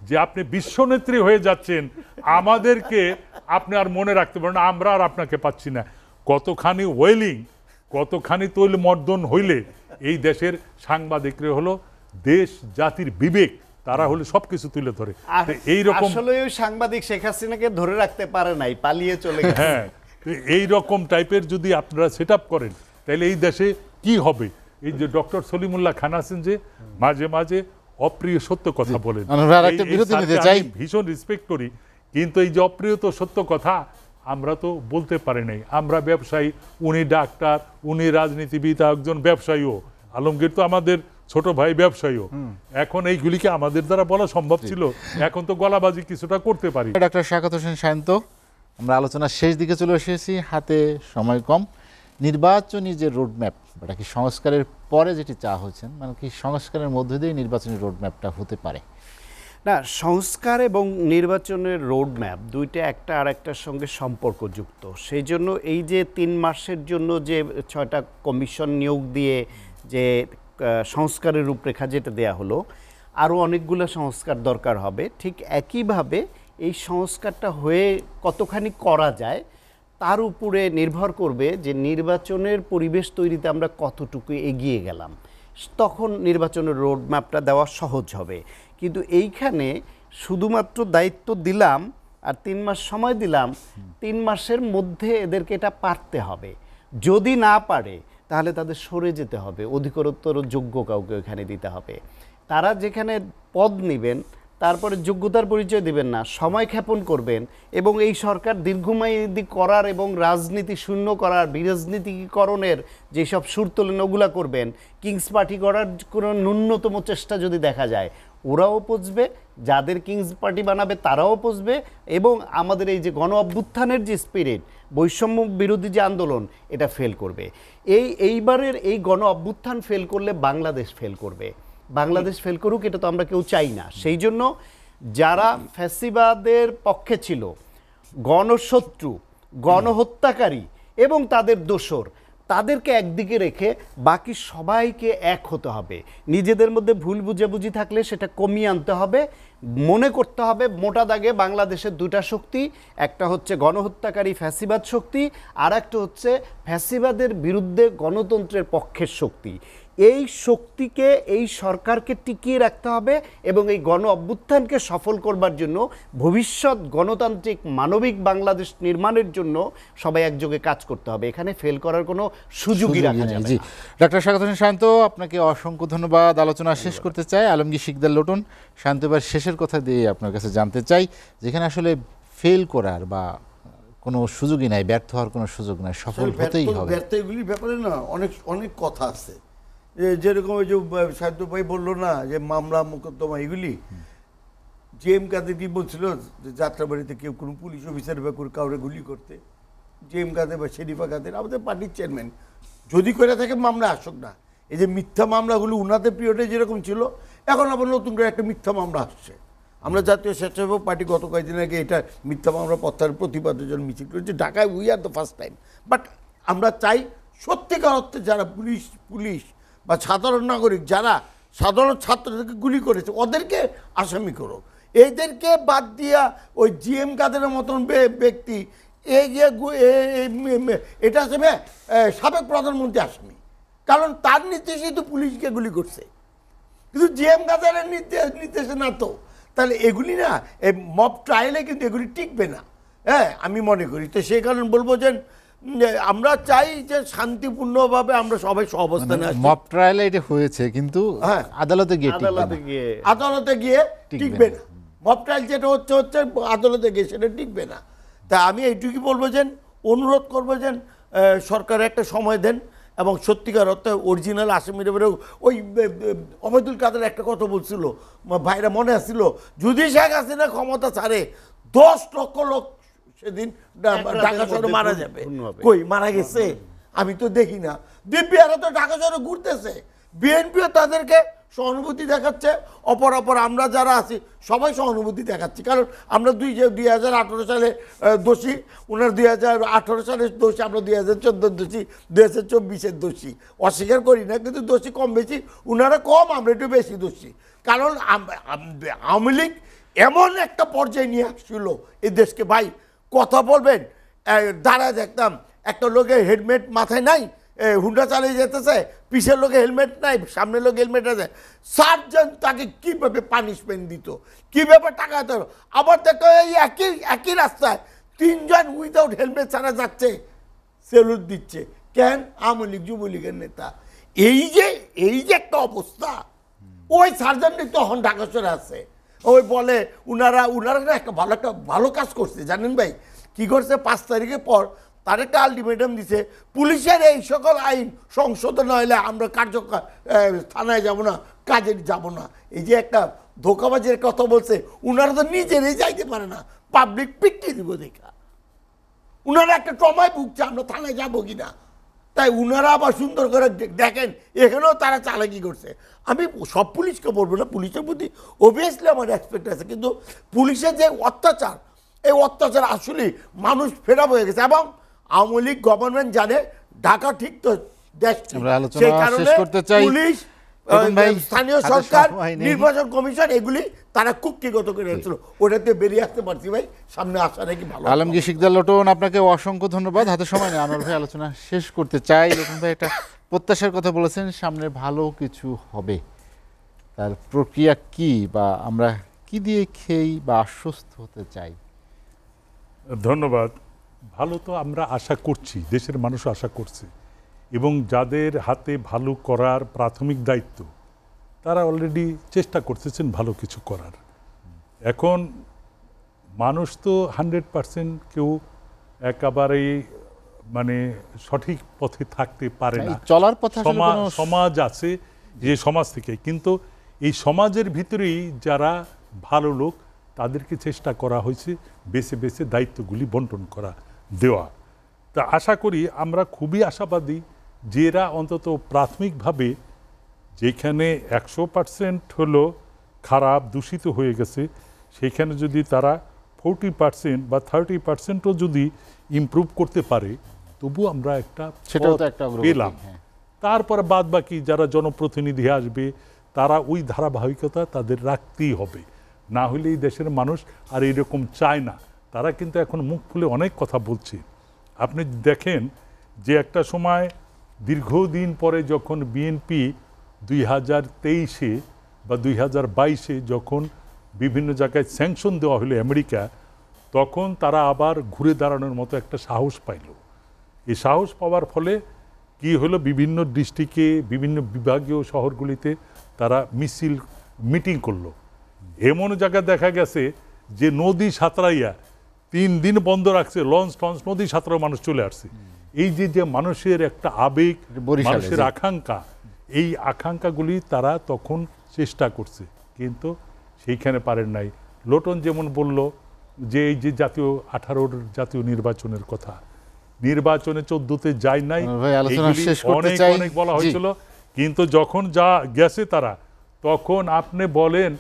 যে আপনি বিশ্বনেত্রী হয়ে যাচ্ছেন, আমাদেরকে আপনি আর মনে রাখতে পারেন, আমরা আর আপনাকে পাচ্ছি না। কতখানি ওয়েলিং, কতখানি তৈল মর্দন হইলে এই দেশের সাংবাদিকরা হলো দেশ জাতির বিবেক, তারা হলে সবকিছু তুলে ধরে। এইরকম আসলে ওই সাংবাদিক শেখ হাসিনাকে ধরে রাখতে পারে নাই, পালিয়ে চলে গেছে। হ্যাঁ, এই রকম টাইপের যদি আপনারা সেট আপ করেন, তাহলে এই দেশে কি হবে? এই যে ডক্টর সলিমুল্লাহ খান আছেন, যে মাঝে মাঝে অপ্রিয় সত্য কথা বলেন, ভীষণ রেসপেক্ট করি, কিন্তু এই যে অপ্রিয় তো সত্য কথা আমরা তো বলতে পারি নাই। আমরা ব্যবসায়ী, উনি ডাক্তার, উনি রাজনীতিবিদ, একজন ব্যবসায়ীও, আলমগীর তো আমাদের ছোট ভাই ব্যবসায়ীও। এখন এইগুলিকে আমাদের দ্বারা বলা সম্ভব ছিল? এখন তো গলাবাজি কিছুটা করতে পারি। ডাক্তার শাকাত হোসেন শান্ত, আমরা আলোচনার শেষ দিকে চলে এসেছি, হাতে সময় কম। নির্বাচনী যে রোডম্যাপ, এটা কি সংস্কারের পরে যেটি চা হচ্ছেন, মানে কি সংস্কারের মধ্য দিয়ে নির্বাচনী রোডম্যাপটা হতে পারে? না, সংস্কার এবং নির্বাচনের রোডম্যাপ দুইটা একটা আর একটার সঙ্গে সম্পর্কযুক্ত। সেই জন্য এই যে 3 মাসের জন্য যে 6টা কমিশন নিয়োগ দিয়ে যে সংস্কারের রূপরেখা যেটা দেয়া হলো, আরও অনেকগুলো সংস্কার দরকার হবে। ঠিক একইভাবে এই সংস্কারটা হয়ে কতখানি করা যায় তার উপরে নির্ভর করবে যে নির্বাচনের পরিবেশ তৈরিতে আমরা কতটুকু এগিয়ে গেলাম, তখন নির্বাচনের রোডম্যাপটা দেওয়া সহজ হবে। কিন্তু এইখানে শুধুমাত্র দায়িত্ব দিলাম আর 3 মাস সময় দিলাম, 3 মাসের মধ্যে এদেরকে এটা পারতে হবে। যদি না পারে তাহলে তাদের সরে যেতে হবে, অধিকতর যোগ্য কাউকে ওখানে দিতে হবে। তারা যেখানে পদ নেবেন তারপরে যোগ্যতার পরিচয় দিবেন না, সময় ক্ষেপণ করবেন এবং এই সরকার দীর্ঘমেয়াদী করার এবং রাজনীতি শূন্য করার, বিরাজনীতিকরণের যেসব সুর তোলেন ওগুলা করবেন। কিংস পার্টি করার কোনো ন্যূনতম চেষ্টা যদি দেখা যায়, ওরাও পচবে, যাদের কিংস পার্টি বানাবে তারাও পচবে, এবং আমাদের এই যে গণ অভ্যুত্থানের যে স্পিরিট, বৈষম্য বিরোধী যে আন্দোলন, এটা ফেল করবে। এইবারের এই গণ অভ্যুত্থান ফেল করলে বাংলাদেশ ফেল করবে। বাংলাদেশ ফেল করুক, এটা তো আমরা কেউ চাই না। সেই জন্য যারা ফ্যাসিবাদের পক্ষে ছিল, গণশত্রু, গণহত্যাকারী এবং তাদের দোসর, তাদেরকে একদিকে রেখে বাকি সবাইকে এক হতে হবে। নিজেদের মধ্যে ভুল বুঝাবুঝি থাকলে সেটা কমিয়ে আনতে হবে, মনে করতে হবে মোটা দাগে বাংলাদেশের দুটা শক্তি, একটা হচ্ছে গণহত্যাকারী ফ্যাসিবাদ শক্তি, আর একটা হচ্ছে ফ্যাসিবাদের বিরুদ্ধে গণতন্ত্রের পক্ষের শক্তি। এই শক্তিকে, এই সরকারকে টিকিয়ে রাখতে হবে এবং এই গণ অভ্যুত্থানকে সফল করবার জন্য, ভবিষ্যৎ গণতান্ত্রিক মানবিক বাংলাদেশ নির্মাণের জন্য সবাই একযোগে কাজ করতে হবে। এখানে ফেল করার কোনো সুযোগই রাখা যাবে জি না। ডক্টর স্বাগত হোসেন শান্ত, আপনাকে অসংখ্য ধন্যবাদ। আলোচনা শেষ করতে চাই আলমগীর শিকদার লোটন। শান্ত, এবার শেষের কথা দিয়ে আপনার কাছে জানতে চাই, যেখানে আসলে ফেল করার বা কোনো সুযোগই নাই, ব্যর্থ হওয়ার কোনো সুযোগ নাই, সফল হতেই হবে। ব্যর্থ এগুলির ব্যাপারে না অনেক অনেক কথা আছে। যেরকম ওই যে সাহিত্য ভাই বললো না যে মামলা মোকদ্দমা এগুলি, জেএম কাদের কি বলছিল যে যাত্রাবাড়িতে কেউ কোনো পুলিশ অফিসার বা কাউরে গুলি করতে, জেএম কাদের বা শেরিফা কাদের আমাদের পার্টির চেয়ারম্যান, যদি করে থাকে মামলা আসুক না। এই যে মিথ্যা মামলাগুলো উনাদের পিরিয়ডে যেরকম ছিল, এখন আবার নতুন করে একটা মিথ্যা মামলা আসছে। আমরা জাতীয় স্বেচ্ছাসেবক পার্টি গত কয়েকদিন আগে এটা মিথ্যা মামলা প্রত্যাহারের প্রতিবাদের জন্য মিছিল করেছে ঢাকায়। We are the first time. But আমরা চাই সত্যিকার অর্থে যারা পুলিশ বা সাধারণ নাগরিক, যারা সাধারণ ছাত্রদেরকে গুলি করেছে, ওদেরকে আসামি করো। এদেরকে বাদ দিয়া ওই জিএম কাদের মতন ব্যক্তি এটা হিসেবে সাবেক প্রধানমন্ত্রী আসামি, কারণ তার নির্দেশেই তো পুলিশকে গুলি করছে, কিন্তু জিএম কাদেরের নির্দেশে না। তো তাহলে এগুলি না, এই মব ট্রায়ালে কিন্তু এগুলি টিকবে না, হ্যাঁ আমি মনে করি। তো সেই কারণে বলবো যে আমরা চাই যে শান্তিপূর্ণভাবে আমরা সবাই সহাবস্থানে আছি। মব ট্রায়ালে এটা হয়েছে, কিন্তু হ্যাঁ, আদালতে গিয়ে আদালতে গিয়ে টিকবে না। মব ট্রায়াল যেটা হচ্ছে আদালতে গিয়ে সেটা টিকবে না। তা আমি এইটুকুই বলবো যে, অনুরোধ করবো যে সরকার একটা সময় দেন এবং সত্যিকার অর্থে অরিজিনাল আসামির উপরে। ওই ওবায়দুল কাদের একটা কথা বলছিল, ভাইরা মনে আসছিল, যদি শেখ হাসিনা ক্ষমতা ছাড়ে 10 লক্ষ লোক সেদিন ঢাকা শহরে মারা যাবে। কই মারা গেছে? আমি তো দেখি না। দিব্যারা তো ঢাকা শহরে ঘুরতেছে, বিএনপিও তাদেরকে সহানুভূতি দেখাচ্ছে, অপর আমরা যারা আছি সবাই সহানুভূতি দেখাচ্ছি। কারণ আমরা 2018 সালে দোষী, ওনার 2018 সালের দোষী, আমরা 2014 দোষী, 2024 দোষী, অস্বীকার করি না, কিন্তু দোষী কম বেশি, ওনারা কম, আমরা একটু বেশি দোষী। কারণ আওয়ামী লীগ এমন একটা পর্যায়ে নিয়ে আসছিল এই দেশকে, ভাই কথা বলবেন, দাঁড়ায় দেখতাম একটা লোকের হেলমেট মাথায় নাই, হুন্ডা চালিয়ে যেতেছে, পিছের লোকে হেলমেট নাই, সামনের লোক হেলমেট আছে, সার্জন তাকে কীভাবে পানিশমেন্ট দিত, কীভাবে টাকা দিত। আবার দেখো এই একই রাস্তায় 3 জন উইদাউট হেলমেট ছাড়া যাচ্ছে, সেলুট দিচ্ছে। কেন? আওয়ামী লীগ যুবলীগের নেতা। এই যে একটা অবস্থা, ওই সার্জনটি তখন ঢাকা শহরে আছে। ওই বলে উনারা একটা ভালো কাজ করছে, জানেন ভাই কি করছে? 5 তারিখের পর তার একটা আলটিমেটাম দিছে, পুলিশের এই সকল আইন সংশোধন হলে আমরা থানায় যাব না, কাজে যাব না। এই যে একটা ধোকাবাজের কথা বলছে, উনারা তো নিজেরাই যাইতে পারে না, পাবলিক পিটতে দিব দেখা। উনারা একটা ট্রমায় ভুগছে, আমরা থানায় যাবো কিনা। তাই উনারা আবার সুন্দর করে দেখেন, এখানেও তারা চালাকি করছে। আমি সব পুলিশকে বলবো না, পুলিশের প্রতি অবভিয়াসলি আমার রেসপেক্ট আছে, কিন্তু পুলিশের যে অত্যাচার, এই অত্যাচার আসলে মানুষ ফেরা হয়ে গেছে। এবং আওয়ামী লীগ গভর্নমেন্ট জানে ঢাকা ঠিক তো দেশ, সেই কারণে পুলিশ, স্থানীয় সরকার, নির্বাচন কমিশন এগুলি তারা কুক্ষিগত করে রেখেছিল। ওটাতে বেরিয়ে আসতে পারছি ভাই, সামনে আসা নাকি ভালো। আলমগীর শিকদার লোটন, আপনাকে অসংখ্য ধন্যবাদ। হাতে সময় নেই, আনোয়ার ভাই আলোচনা শেষ করতে চাই। লোটন ভাই একটা প্রত্যাশার কথা বলেছেন, সামনে ভালো কিছু হবে, তার প্রক্রিয়া কি, বা আমরা কি দিয়ে খেই বা আশ্বস্ত হতে চাই? ধন্যবাদ। ভালো তো আমরা আশা করছি, দেশের মানুষ আশা করছে, এবং যাদের হাতে ভালো করার প্রাথমিক দায়িত্ব তারা অলরেডি চেষ্টা করতেছেন ভালো কিছু করার। এখন মানুষ তো 100% কেউ একেবারেই মানে সঠিক পথে থাকতে পারে না, চলার পথে সমাজ আছে, যে সমাজ থেকে, কিন্তু এই সমাজের ভিতরেই যারা ভালো লোক তাদেরকে চেষ্টা করা হয়েছে বেছে বেছে দায়িত্বগুলি বন্টন করা, দেওয়া। তা আশা করি, আমরা খুবই আশাবাদী যে এরা অন্তত প্রাথমিকভাবে, যেখানে 100% হলো খারাপ দূষিত হয়ে গেছে, সেখানে যদি তারা 40% বা 30%ও যদি ইমপ্রুভ করতে পারে, তবু আমরা একটা পেলাম। তারপরে বাদ বাকি যারা জনপ্রতিনিধি আসবে, তারা ওই ধারাবাহিকতা তাদের রাখতেই হবে। না হলে এই দেশের মানুষ আর এরকম চায় না। তারা কিন্তু এখন মুখ খুলে অনেক কথা বলছে। আপনি দেখেন যে একটা সময় দীর্ঘদিন পরে যখন বিএনপি 2023-এ বা 2022-এ যখন বিভিন্ন জায়গায় স্যাংশন দেওয়া হলো আমেরিকা, তখন তারা আবার ঘুরে দাঁড়ানোর মতো একটা সাহস পাইল। এই সাহস পাওয়ার ফলে কি হলো, বিভিন্ন ডিস্ট্রিক্টে বিভিন্ন বিভাগীয় শহরগুলিতে তারা মিটিং করলো। এমন জায়গায় দেখা গেছে যে নদী সাঁতরাইয়া 3 দিন বন্ধ রাখছে, লঞ্চ টঞ্চ, নদী সাঁতরা মানুষ চলে আসছে। এই যে মানুষের একটা আবেগ, মানুষের আকাঙ্ক্ষা, এই আকাঙ্ক্ষাগুলি তারা তখন চেষ্টা করছে, কিন্তু সেইখানে পারেন নাই। লোটন যেমন বলল যে এই যে 18 জাতীয় নির্বাচনের কথা, নির্বাচনে 14-তে যায় নাই, অনেক অনেক বলা হয়েছিল, কিন্তু যখন যা গেছে তারা, তখন আপনি বলেন,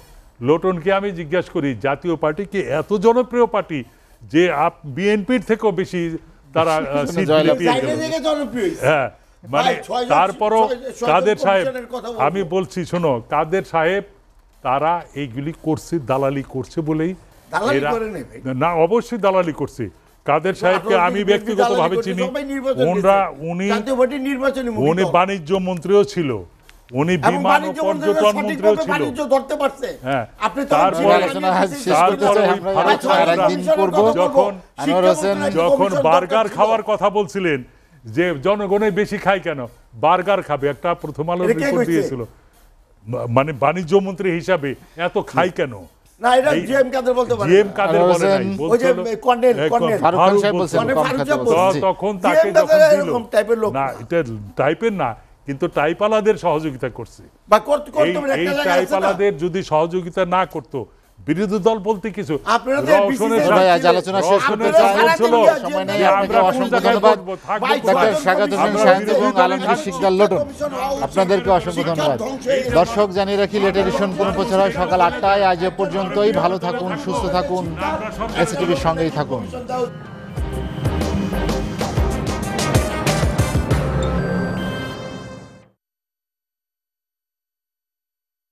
লোটনকে আমি জিজ্ঞাসা করি, জাতীয় পার্টি কি এত জনপ্রিয় পার্টি যে বিএনপির থেকেও বেশি তারা সিট পেয়ে গেল? হ্যাঁ, মানে তারপরও কাদের সাহেব, আমি বলছি শোনো, কাদের সাহেব তারা এইগুলি করছে, দালালি করছে বলেই এরা, না অবশ্যই দালালি করছে। কাদের সাহেবকে আমি ব্যক্তিগতভাবে চিনি, উনি বাণিজ্য মন্ত্রীও ছিল, উনি বিমান ও পর্যটন মন্ত্রীও ছিল। হ্যাঁ, যখন বার্গার খাওয়ার কথা বলছিলেন যে জনগণে বেশি খায় কেন, বার্গার খাবে, একটা প্রথম আলোর রিপোর্ট দিয়েছিল, মানে বাণিজ্য মন্ত্রী হিসাবে এত খায় কেন? তখন তাকে টাইপের না, কিন্তু টাইপালাদের সহযোগিতা করছে। এই টাইপালাদের যদি সহযোগিতা না করতো, বিরোধী দল বলতে কিছু আপনাদেরকে অসংখ্য ধন্যবাদ। দর্শক জানিয়ে রাখি, লেট এডিশন পুনঃপ্রচার হয় সকাল 8টায়। আজ এ পর্যন্তই। ভালো থাকুন, সুস্থ থাকুন, এসিটিভির সঙ্গেই থাকুন।